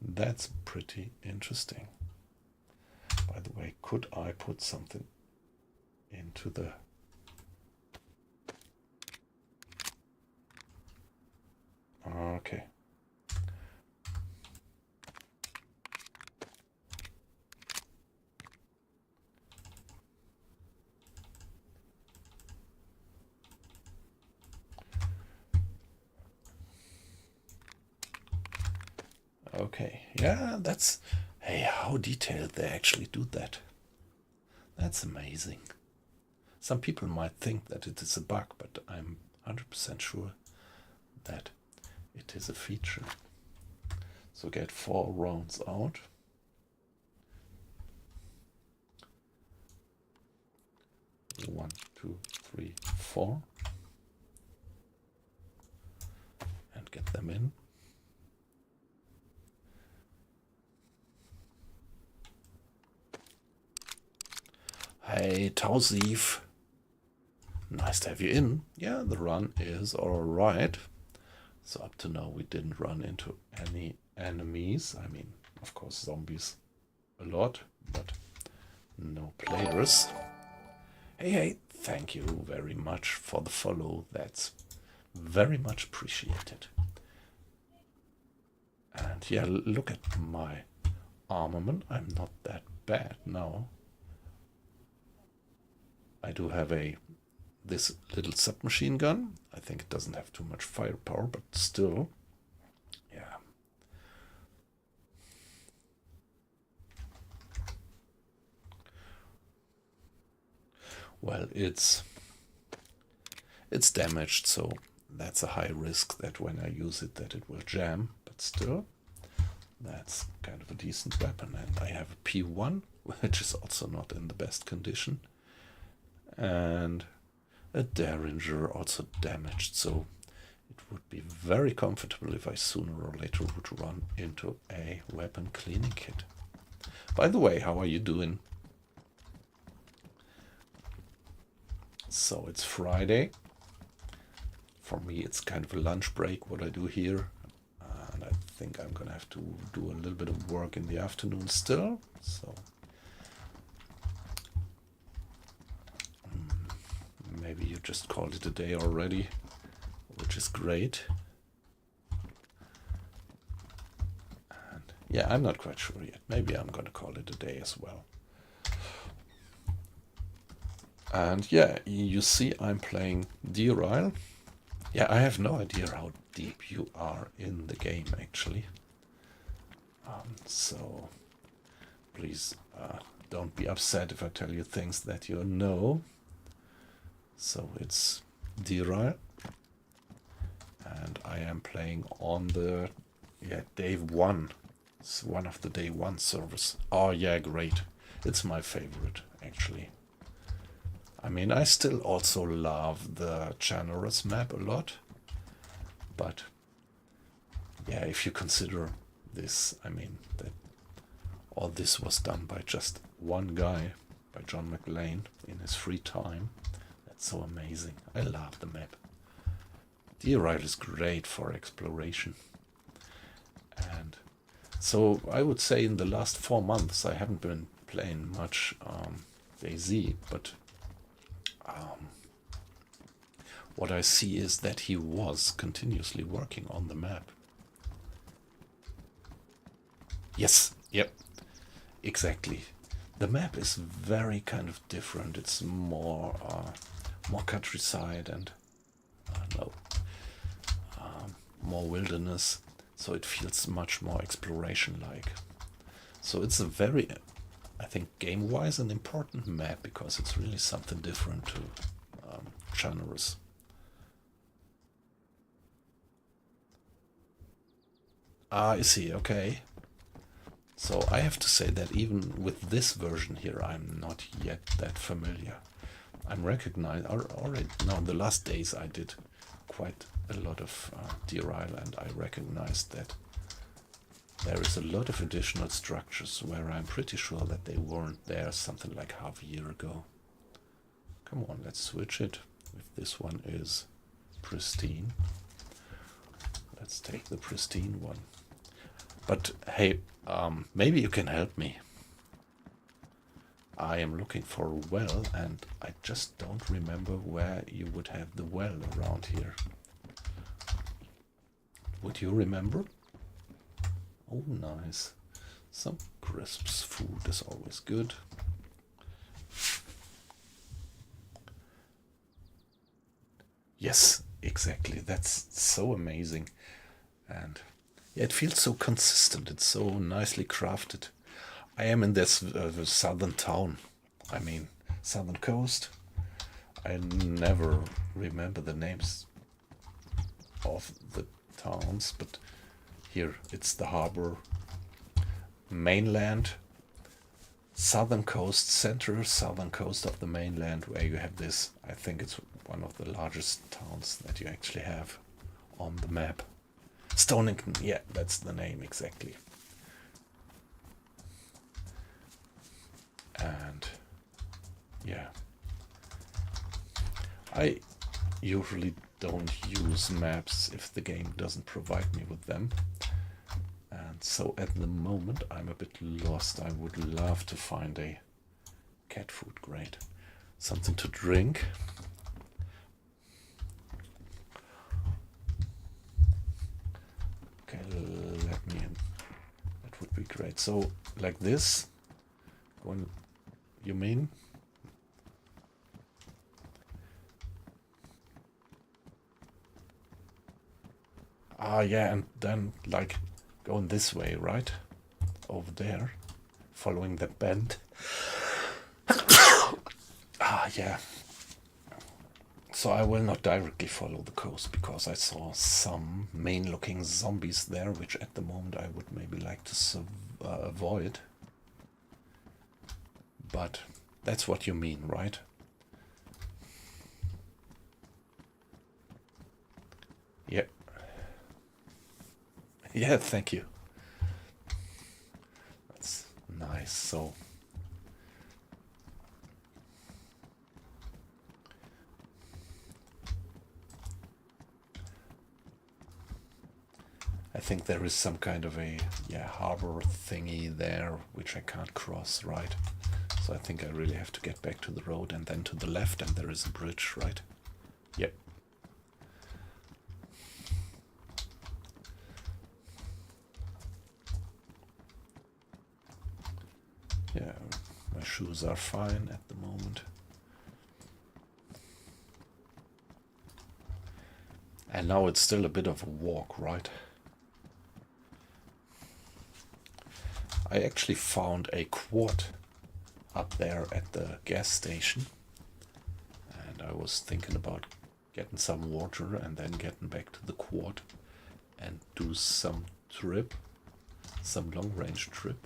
That's pretty interesting. By the way, could I put something into the... Okay. Okay, yeah, that's... Hey, how detailed they actually do that. That's amazing. Some people might think that it is a bug, but I'm 100% sure that it is a feature. So get 4 rounds out. One, 2, 3, 4. And get them in. Hey, Tausief. Nice to have you in. Yeah, the run is alright. So up to now we didn't run into any enemies. I mean, of course, zombies a lot, but no players. Hey, thank you very much for the follow. That's very much appreciated. And yeah, look at my armament. I'm not that bad now. I do have this little submachine gun. I think it doesn't have too much firepower, but still, yeah. Well, it's damaged, so that's a high risk that when I use it that it will jam, but still, that's kind of a decent weapon. And I have a P1, which is also not in the best condition, and a Derringer also damaged, so it would be very comfortable if I sooner or later would run into a weapon cleaning kit. By the way, how are you doing? So it's Friday. For me, it's kind of a lunch break, what I do here. And I think I'm gonna have to do a little bit of work in the afternoon still. So maybe you just called it a day already, which is great. And yeah, I'm not quite sure yet. Maybe I'm gonna call it a day as well. And yeah, you see I'm playing DeerIsle. Yeah, I have no idea how deep you are in the game, actually. So please don't be upset if I tell you things that you know. So it's DeerIsle, and I am playing on the day 1. It's one of the day 1 servers. Oh yeah, great. It's my favorite, actually. I mean, I still also love the generous map a lot, but yeah, if you consider this, I mean, that all this was done by just one guy, by John McLean, in his free time. That's so amazing. I love the map. DeerIsle is great for exploration. And so I would say in the last 4 months I haven't been playing much DayZ, but what I see is that he was continuously working on the map. Yes, yep, exactly. The map is very kind of different. It's more countryside and more wilderness, so it feels much more exploration-like. So it's a very, I think, game-wise an important map because it's really something different to genres. Ah, I see, okay. So I have to say that even with this version here, I'm not yet that familiar. I'm recognized already. Now, in the last days, I did quite a lot of DeerIsle, and I recognized that there is a lot of additional structures where I'm pretty sure that they weren't there something like half a year ago. Come on, let's switch it. If this one is pristine, let's take the pristine one. But hey, maybe you can help me. I am looking for a well, and I just don't remember where you would have the well around here. Would you remember? Oh, nice. Some crisps. Food is always good. Yes, exactly. That's so amazing. And yeah, it feels so consistent. It's so nicely crafted. I am in this southern town. I mean, southern coast. I never remember the names of the towns, but here it's the harbor, mainland, southern coast, central southern coast of the mainland, where you have this. I think it's one of the largest towns that you actually have on the map. Stonington, yeah, that's the name exactly. And yeah, I usually don't use maps if the game doesn't provide me with them. And so at the moment I'm a bit lost. I would love to find a cat food, great. Something to drink. Okay, let me in. That would be great. So like this, when you mean? Ah, yeah, and then, like, going this way, right? Over there, following that bend. Ah, yeah. So I will not directly follow the coast because I saw some mean-looking zombies there, which at the moment I would maybe like to avoid. But that's what you mean, right? Yeah. Yeah, thank you. That's nice. So I think there is some kind of a harbor thingy there which I can't cross, right? So I think I really have to get back to the road and then to the left, and there is a bridge, right? Yep. Yeah, my shoes are fine at the moment. And now it's still a bit of a walk, right? I actually found a quad up there at the gas station. And I was thinking about getting some water and then getting back to the quad and do some trip, some long-range trip.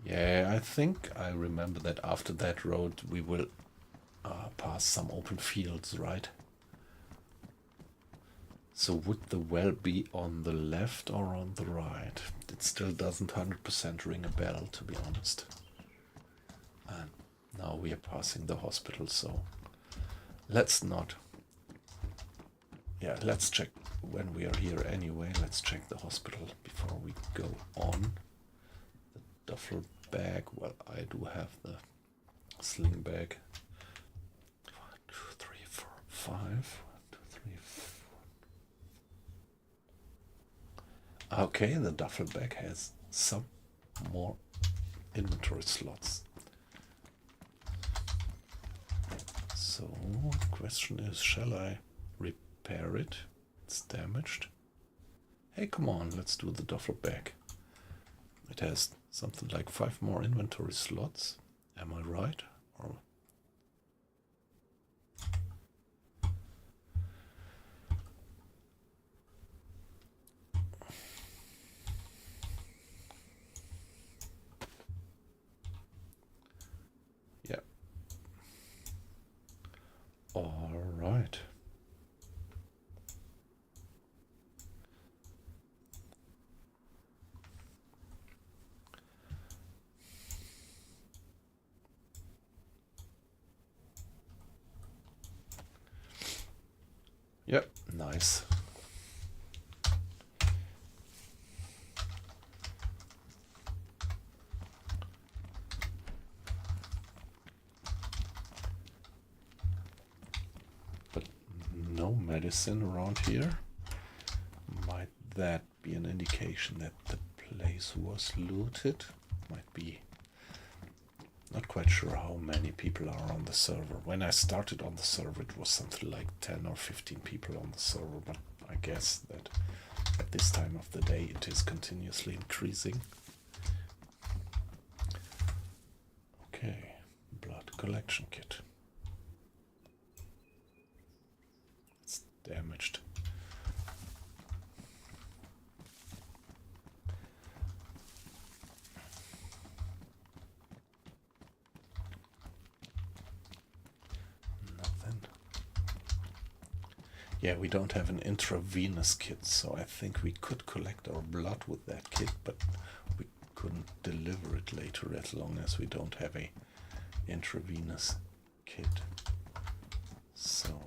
Yeah, I think I remember that after that road we will pass some open fields, right? So would the well be on the left or on the right? It still doesn't 100% ring a bell, to be honest. And now we are passing the hospital, so let's not. Yeah, let's check when we are here anyway. Let's check the hospital before we go on. The duffel bag. Well, I do have the sling bag. 1, 2, 3, 4, 5. 1, 2, 3, 4. Okay, the duffel bag has some more inventory slots. So the question is, shall I repair it? It's damaged. Hey, come on, let's do the duffel bag. It has something like 5 more inventory slots. Am I right? Or yeah. All right. Yep, nice. But no medicine around here. Might that be an indication that the place was looted? Might be. Not quite sure how many people are on the server. When I started on the server, it was something like 10 or 15 people on the server, but I guess that at this time of the day it is continuously increasing. Okay, blood collection kit. It's damaged. Yeah, we don't have an intravenous kit, so I think we could collect our blood with that kit, but we couldn't deliver it later as long as we don't have a intravenous kit. So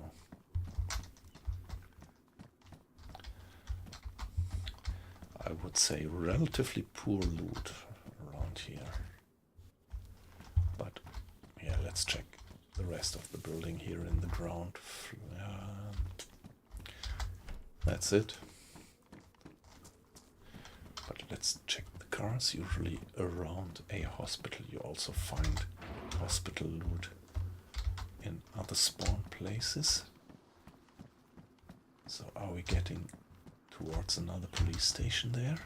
I would say relatively poor loot around here. But yeah, let's check the rest of the building here in the ground. That's it. But let's check the cars. Usually around a hospital you also find hospital loot in other spawn places. So are we getting towards another police station there?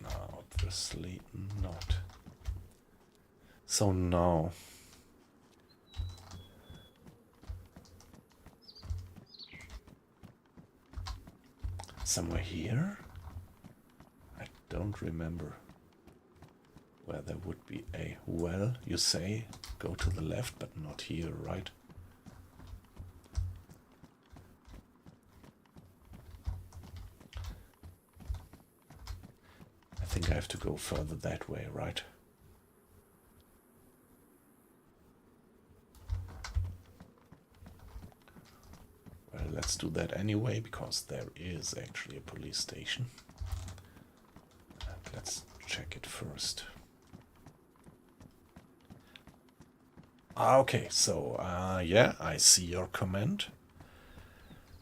No, obviously not. So now somewhere here? I don't remember where there would be a well. You say go to the left, but not here, right? I think I have to go further that way, right? Well, let's do that anyway, because there is actually a police station. And let's check it first. Okay, so yeah, I see your comment.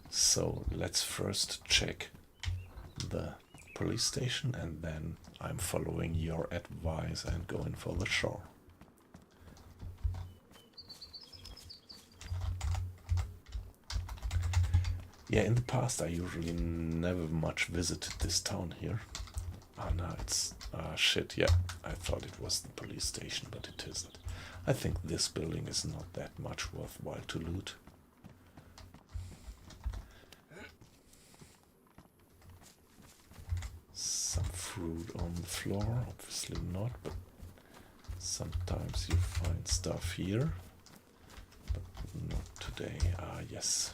So let's first check the police station, and then I'm following your advice and going for the shore. Yeah, in the past I usually never much visited this town here. Oh no, it's shit, yeah, I thought it was the police station, but it isn't. I think this building is not that much worthwhile to loot. Some fruit on the floor, obviously not, but sometimes you find stuff here, but not today. Ah, yes.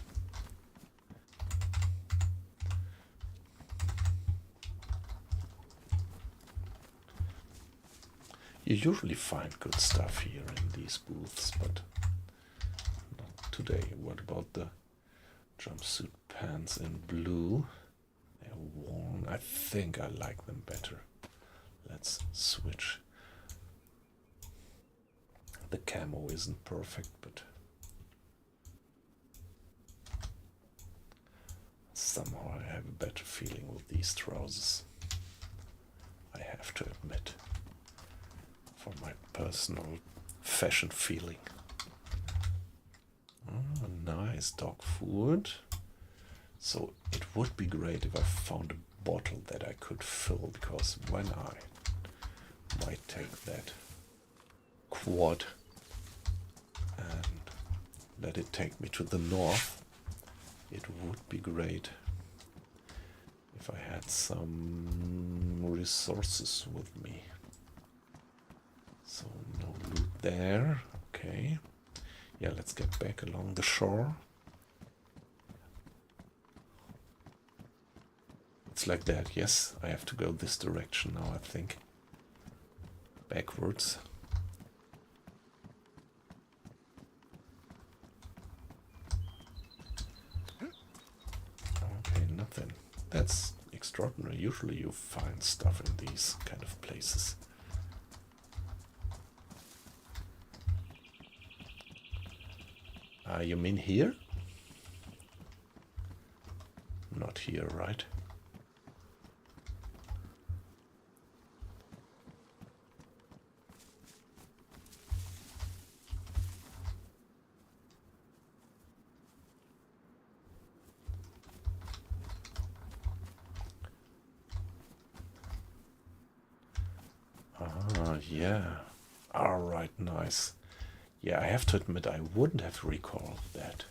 You usually find good stuff here in these booths, but not today. What about the jumpsuit pants in blue? They're worn. I think I like them better. Let's switch. The camo isn't perfect, but somehow I have a better feeling with these trousers. I have to admit. For my personal fashion feeling. Oh, nice dog food. So it would be great if I found a bottle that I could fill, because when I might take that quad and let it take me to the north, it would be great if I had some resources with me. So no loot there, okay. Yeah, let's get back along the shore. It's like that, yes, I have to go this direction now, I think. Backwards. Okay, nothing. That's extraordinary. Usually you find stuff in these kind of places. You mean here? Not here, right? Ah, yeah. All right, nice. Yeah, I have to admit I wouldn't have recalled that.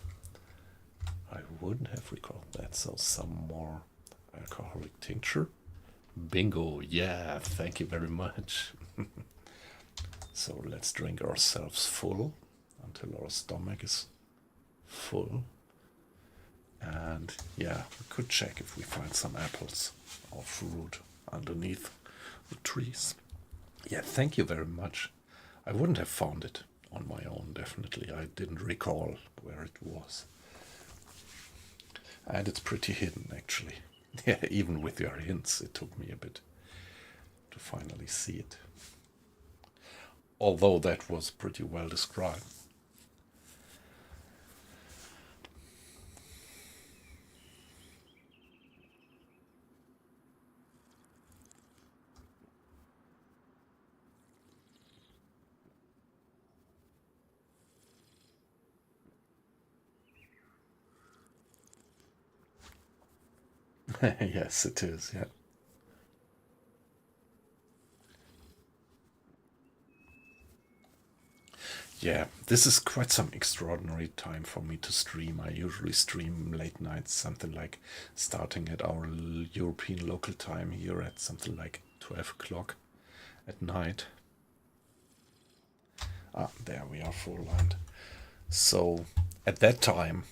So some more alcoholic tincture. Bingo, yeah, thank you very much. So let's drink ourselves full until our stomach is full. And yeah, we could check if we find some apples or fruit underneath the trees. Yeah, thank you very much. I wouldn't have found it on my own, definitely. I didn't recall where it was. And it's pretty hidden, actually. Yeah, even with your hints, it took me a bit to finally see it. Although that was pretty well described. Yes, it is, yeah. Yeah, this is quite some extraordinary time for me to stream. I usually stream late nights, something like starting at our European local time here at something like 12 o'clock at night. Ah, there we are, full land. So at that time,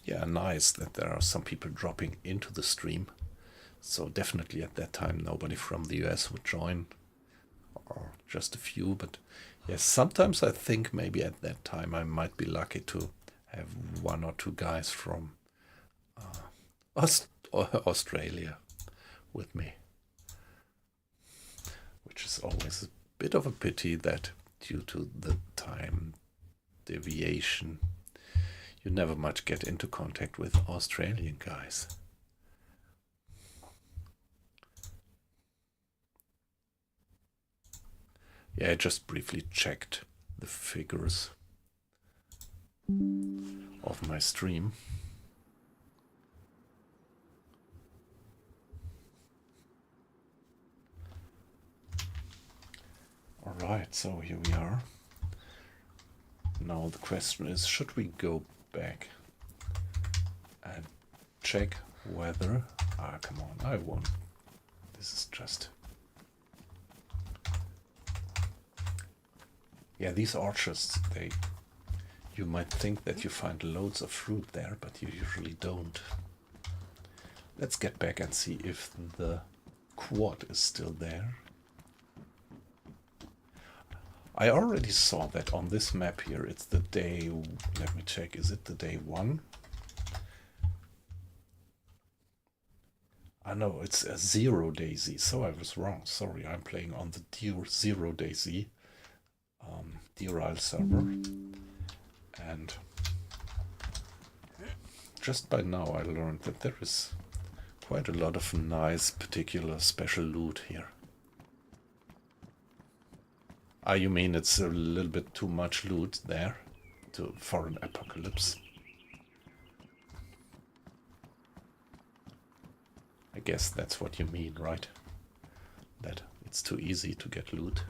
yeah, nice that there are some people dropping into the stream. So definitely at that time, nobody from the US would join, or just a few. But yes, sometimes I think maybe at that time I might be lucky to have one or two guys from Australia with me, which is always a bit of a pity that due to the time deviation, you never much get into contact with Australian guys. Yeah, I just briefly checked the figures of my stream. Alright, so here we are. Now the question is, should we go back and check whether... Ah, come on, I won't. This is just... Yeah, these orchards, you might think that you find loads of fruit there, but you usually don't. Let's get back and see if the quad is still there. I already saw that on this map here, it's the day... Let me check, is it the day 1? I know, it's a 0 DayZ, so I was wrong. Sorry, I'm playing on the DeerIsle DayZ. DeerIsle server, and just by now I learned that there is quite a lot of nice particular special loot here. Ah, you mean it's a little bit too much loot there for an apocalypse? I guess that's what you mean, right? That it's too easy to get loot.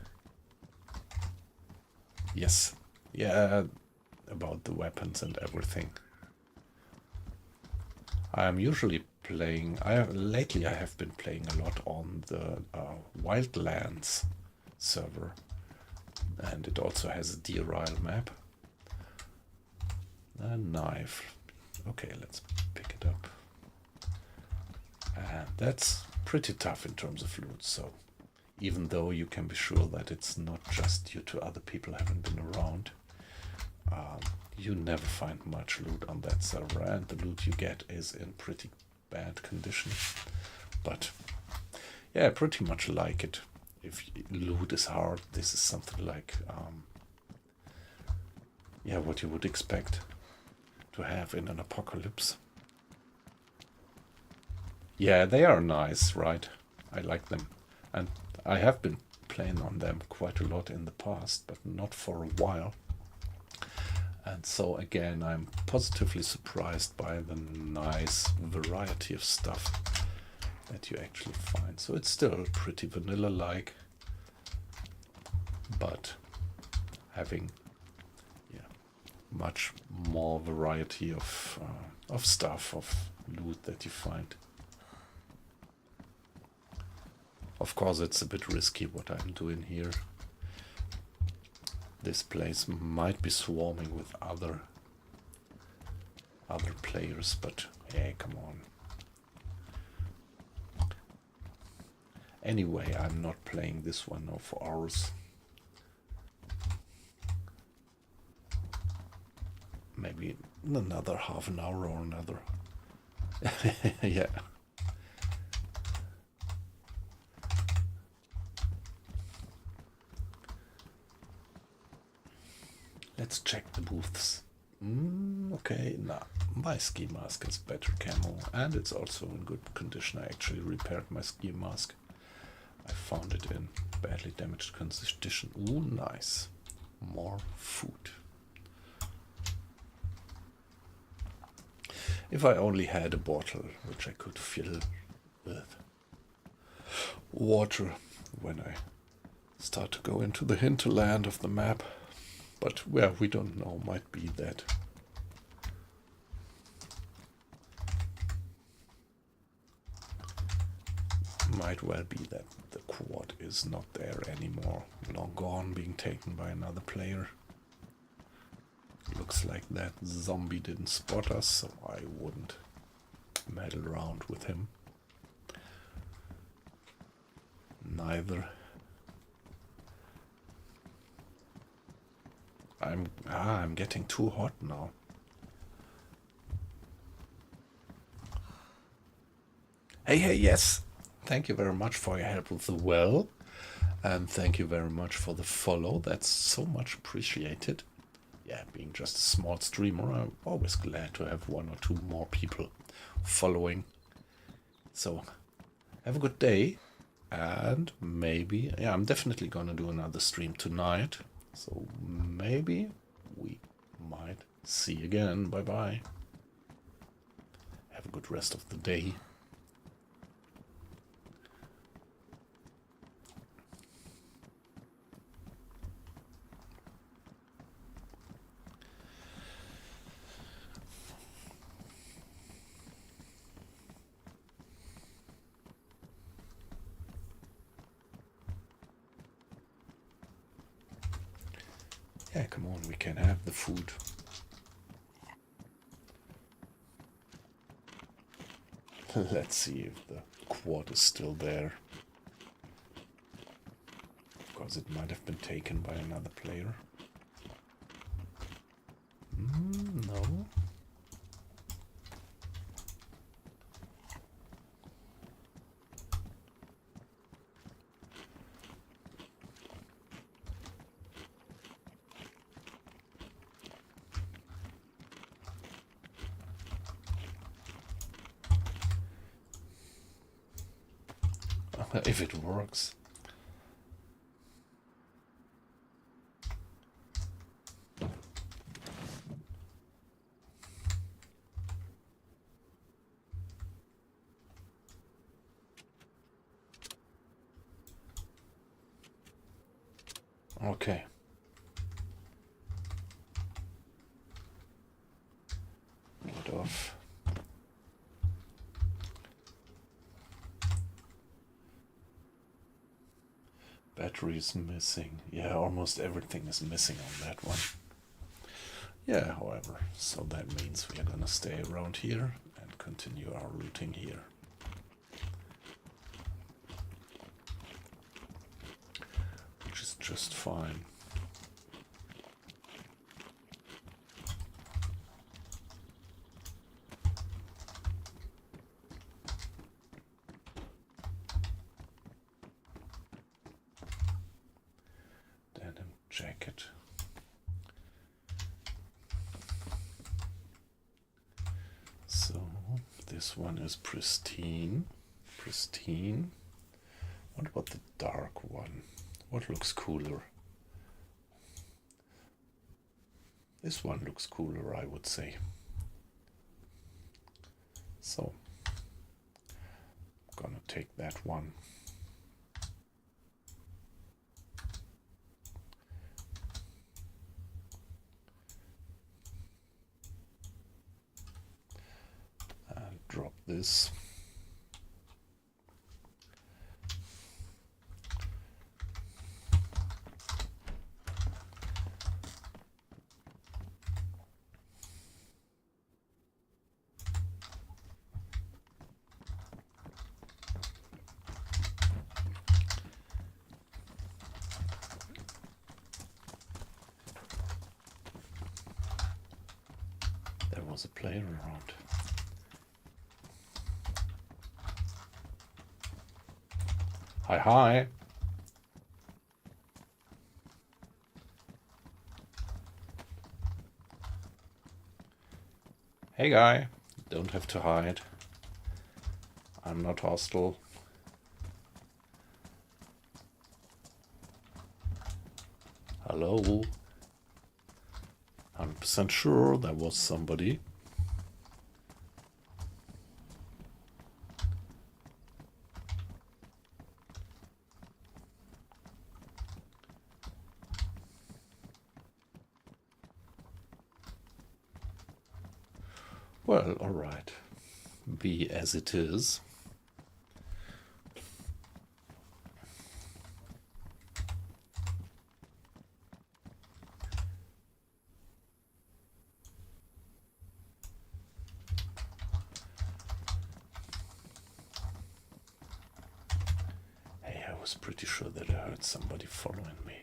Yes, yeah, about the weapons and everything. I am usually playing, lately I have been playing a lot on the Wildlands server, and it also has a DeerIsle map. A knife. Okay, let's pick it up. And that's pretty tough in terms of loot, so even though you can be sure that it's not just due to other people haven't been around, you never find much loot on that server, and the loot you get is in pretty bad condition. But yeah, I pretty much like it. If loot is hard, this is something like yeah, what you would expect to have in an apocalypse. Yeah, they are nice, right? I like them, and I have been playing on them quite a lot in the past, but not for a while. And so again, I'm positively surprised by the nice variety of stuff that you actually find. So it's still pretty vanilla-like, but having much more variety of stuff, of loot that you find. Of course, it's a bit risky what I'm doing here. This place might be swarming with other players, but hey, come on. Anyway, I'm not playing this one now for hours. Maybe another half an hour or another. Yeah. Let's check the booths. Okay, nah, my ski mask is better camo, and it's also in good condition. I actually repaired my ski mask. I found it in badly damaged condition. Ooh, nice. More food. If I only had a bottle which I could fill with water when I start to go into the hinterland of the map. But well, we don't know, might be that might well be that the quad is not there anymore, long gone, being taken by another player. Looks like that zombie didn't spot us, so I wouldn't meddle around with him. Neither. I'm getting too hot now. Hey, yes. Thank you very much for your help with the well. And thank you very much for the follow. That's so much appreciated. Yeah, being just a small streamer, I'm always glad to have one or two more people following. So, have a good day. And maybe, yeah, I'm definitely gonna do another stream tonight. So maybe we might see again. Bye-bye. Have a good rest of the day. Yeah, come on, we can have the food. Let's see if the quad is still there. Because it might have been taken by another player. No. If it works. Okay. Get off. Battery is missing. Yeah, almost everything is missing on that one. Yeah, however, so that means we are gonna stay around here and continue our looting here. Which is just fine. Denim jacket. So this one is pristine. Pristine. What about the dark one? What looks cooler? This one looks cooler, I would say. So, I'm gonna take that one. And drop this. There was a player around. Hi, hi. Hey, guy. Don't have to hide. I'm not hostile. Hello. 100% sure there was somebody. Well, alright. Be as it is. Hey, I was pretty sure that I heard somebody following me.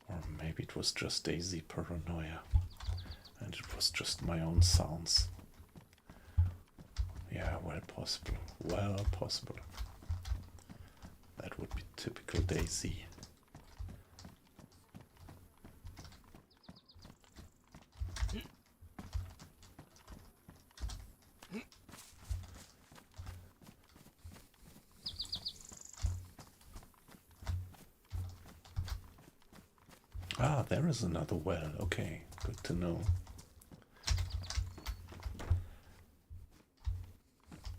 Or maybe it was just DayZ paranoia, and it was just my own sounds. Yeah, well possible. Well possible. That would be typical DayZ. Ah, there is another well. Okay, good to know.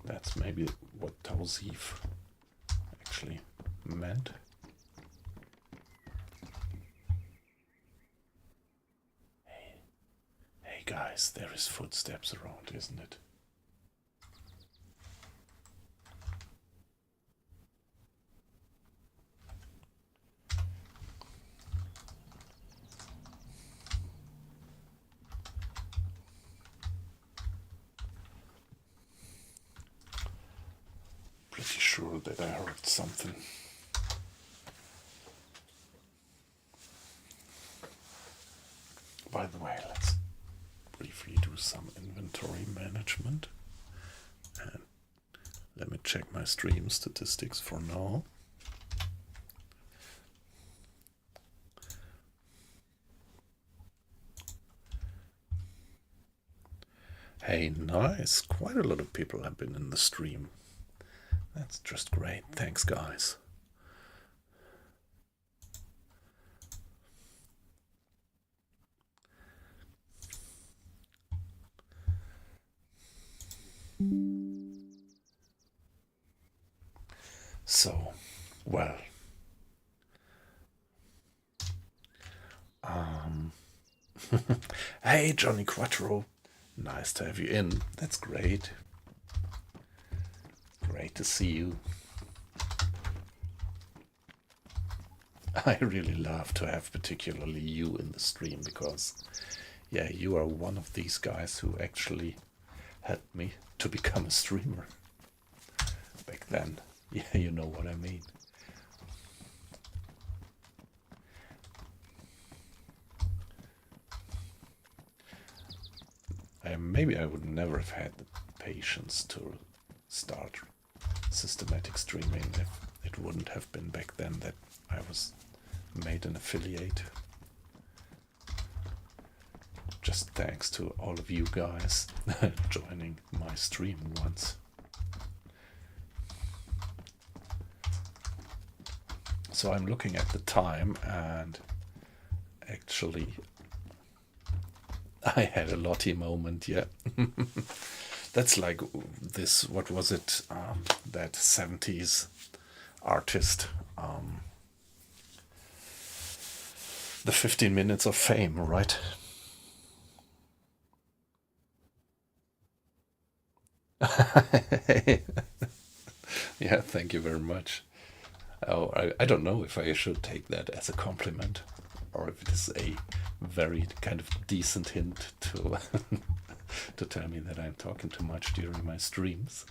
That's maybe what DayZ actually meant. Hey guys, there is footsteps around, isn't it? Pretty sure that I heard something. By the way, let's briefly do some inventory management. And let me check my stream statistics for now. Hey, nice. Quite a lot of people have been in the stream. That's just great. Thanks, guys. So, well, hey, Johnny Quattro. Nice to have you in. That's great. Great to see you. I really love to have particularly you in the stream because, yeah, you are one of these guys who actually helped me to become a streamer back then. Yeah, you know what I mean. Maybe I would never have had the patience to start systematic streaming if it wouldn't have been back then that I was made an affiliate. Just thanks to all of you guys joining my stream once. So I'm looking at the time, and actually I had a Lottie moment, yeah. That's like this, what was it, that 70s artist, the 15 minutes of fame, right? Yeah, thank you very much. Oh, I don't know if I should take that as a compliment or if it is a very kind of decent hint to to tell me that I'm talking too much during my streams.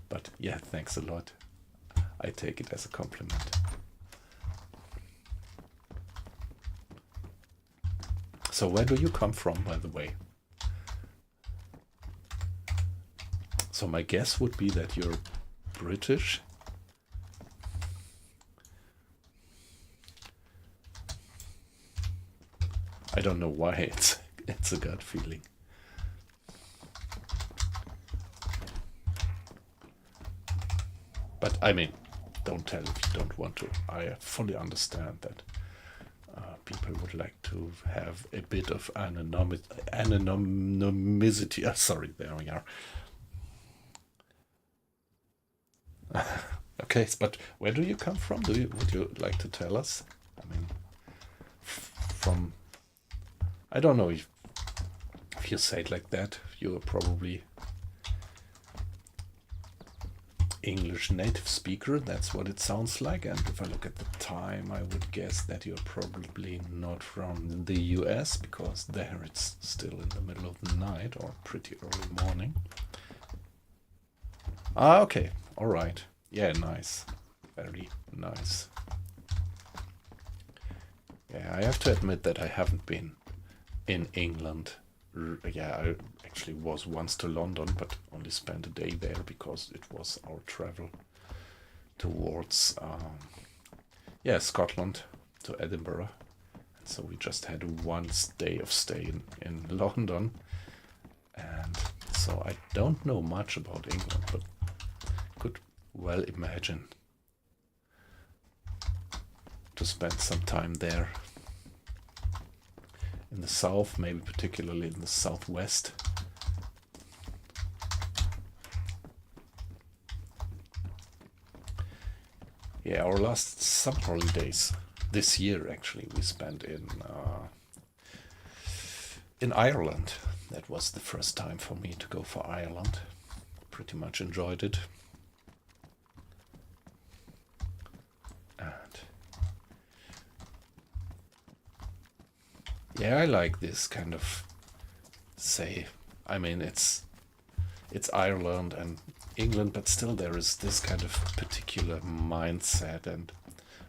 But yeah, thanks a lot. I take it as a compliment. So where do you come from, by the way? So my guess would be that you're British. I don't know why, it's a gut feeling. But I mean, don't tell if you don't want to. I fully understand that people would like to have a bit of anonymity. Sorry, there we are. Okay, but where do you come from? Would you like to tell us? I mean, from, I don't know if you say it like that, you're probably English native speaker. That's what it sounds like. And if I look at the time, I would guess that you're probably not from the US, because there it's still in the middle of the night or pretty early morning. Ah, okay, all right. Yeah, nice. Very nice. Yeah, I have to admit that I haven't been in England. Yeah, I actually was once to London, but only spent a day there because it was our travel towards, yeah, Scotland to Edinburgh. And so we just had one day of stay in London. And so I don't know much about England, but could well imagine to spend some time there. In the south, maybe particularly in the southwest. Yeah, our last summer holidays this year actually we spent in Ireland. That was the first time for me to go for Ireland. Pretty much enjoyed it. And yeah, I like this kind of, say, I mean, it's Ireland and England, but still there is this kind of particular mindset, and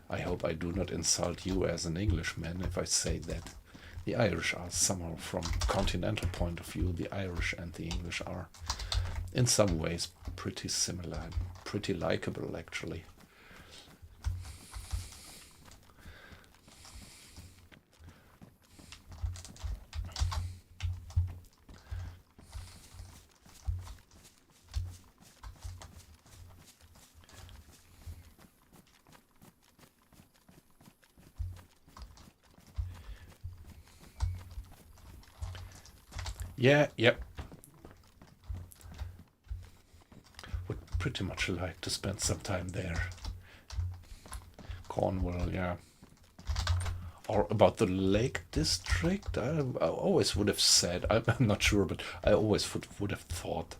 I hope I do not insult you as an Englishman if I say that the Irish are somehow, from continental point of view, the Irish and the English are in some ways pretty similar and pretty likable actually. Yeah, yep. Would pretty much like to spend some time there. Cornwall, yeah. Or about the Lake District, I always would have said, I'm not sure, but I always would have thought,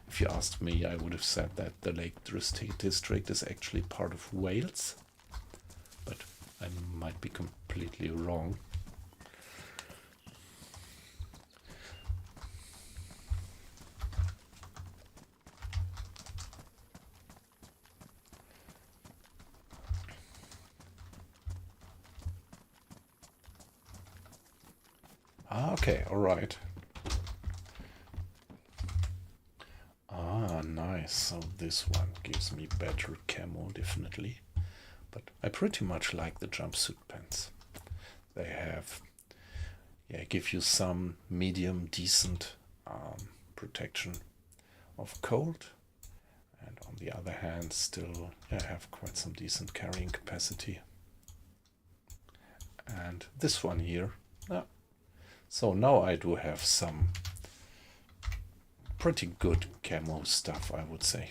if you asked me, I would have said that the Lake District is actually part of Wales. But I might be completely wrong. Okay, all right. Ah, nice. So this one gives me better camo, definitely. But I pretty much like the jumpsuit pants. They have, yeah, give you some medium, decent protection of cold. And on the other hand, still, yeah, have quite some decent carrying capacity. And this one here, so now I do have some pretty good camo stuff, I would say.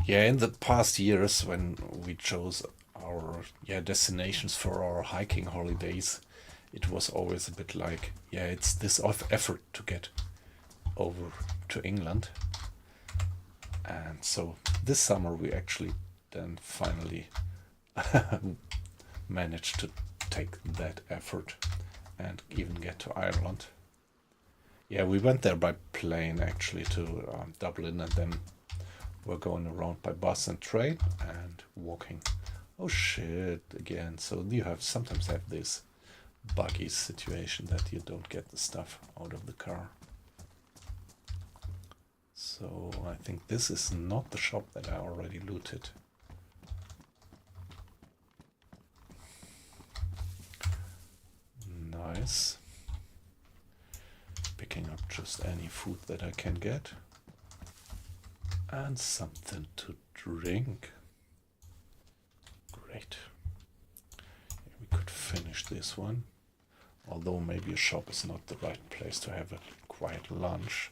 Yeah, in the past years when we chose our destinations for our hiking holidays, it was always a bit like, yeah, it's this effort to get over to England. And so this summer we actually then finally managed to take that effort and even get to Ireland. Yeah, we went there by plane actually to Dublin, and then we're going around by bus and train and walking. Oh shit, again. So you sometimes have this buggy situation that you don't get the stuff out of the car. So I think this is not the shop that I already looted. Nice. Picking up just any food that I can get. And something to drink. Great. We could finish this one. Although maybe a shop is not the right place to have a quiet lunch.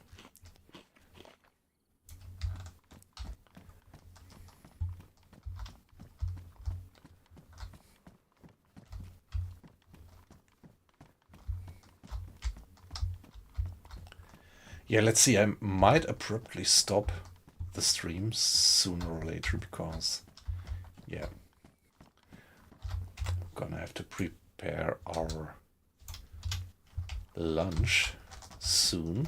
Yeah, let's see. I might abruptly stop the stream sooner or later because, yeah, I'm gonna have to prepare our lunch soon.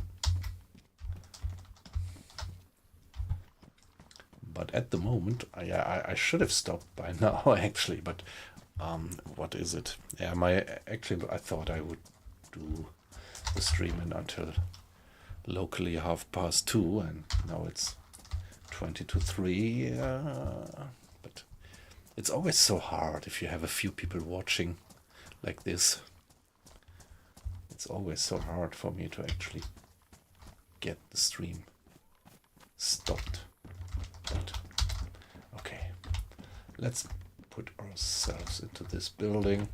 But at the moment, I should have stopped by now actually. But what is it? Yeah, I thought I would do the streaming until locally 2:30, and now it's 20 to 3. But it's always so hard if you have a few people watching like this. It's always so hard for me to actually get the stream stopped. But okay, let's put ourselves into this building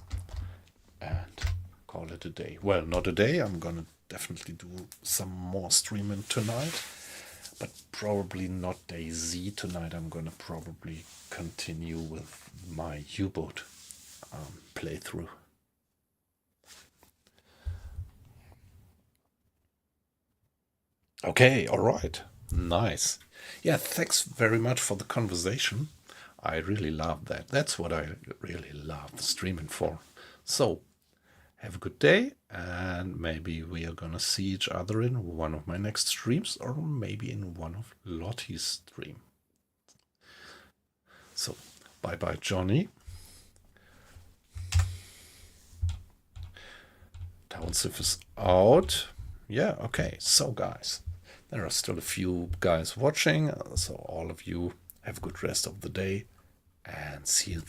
and call it a day. Well, not a day. I'm gonna definitely do some more streaming tonight, but probably not DayZ tonight. I'm gonna probably continue with my U-boat playthrough. Okay, all right, nice. Yeah, thanks very much for the conversation. I really love that. That's what I really love the streaming for. So, have a good day, and maybe we are gonna see each other in one of my next streams, or maybe in one of Lottie's stream. So, bye-bye, Johnny. Townsif is out. Yeah, okay. So, guys, there are still a few guys watching, so all of you have a good rest of the day, and see you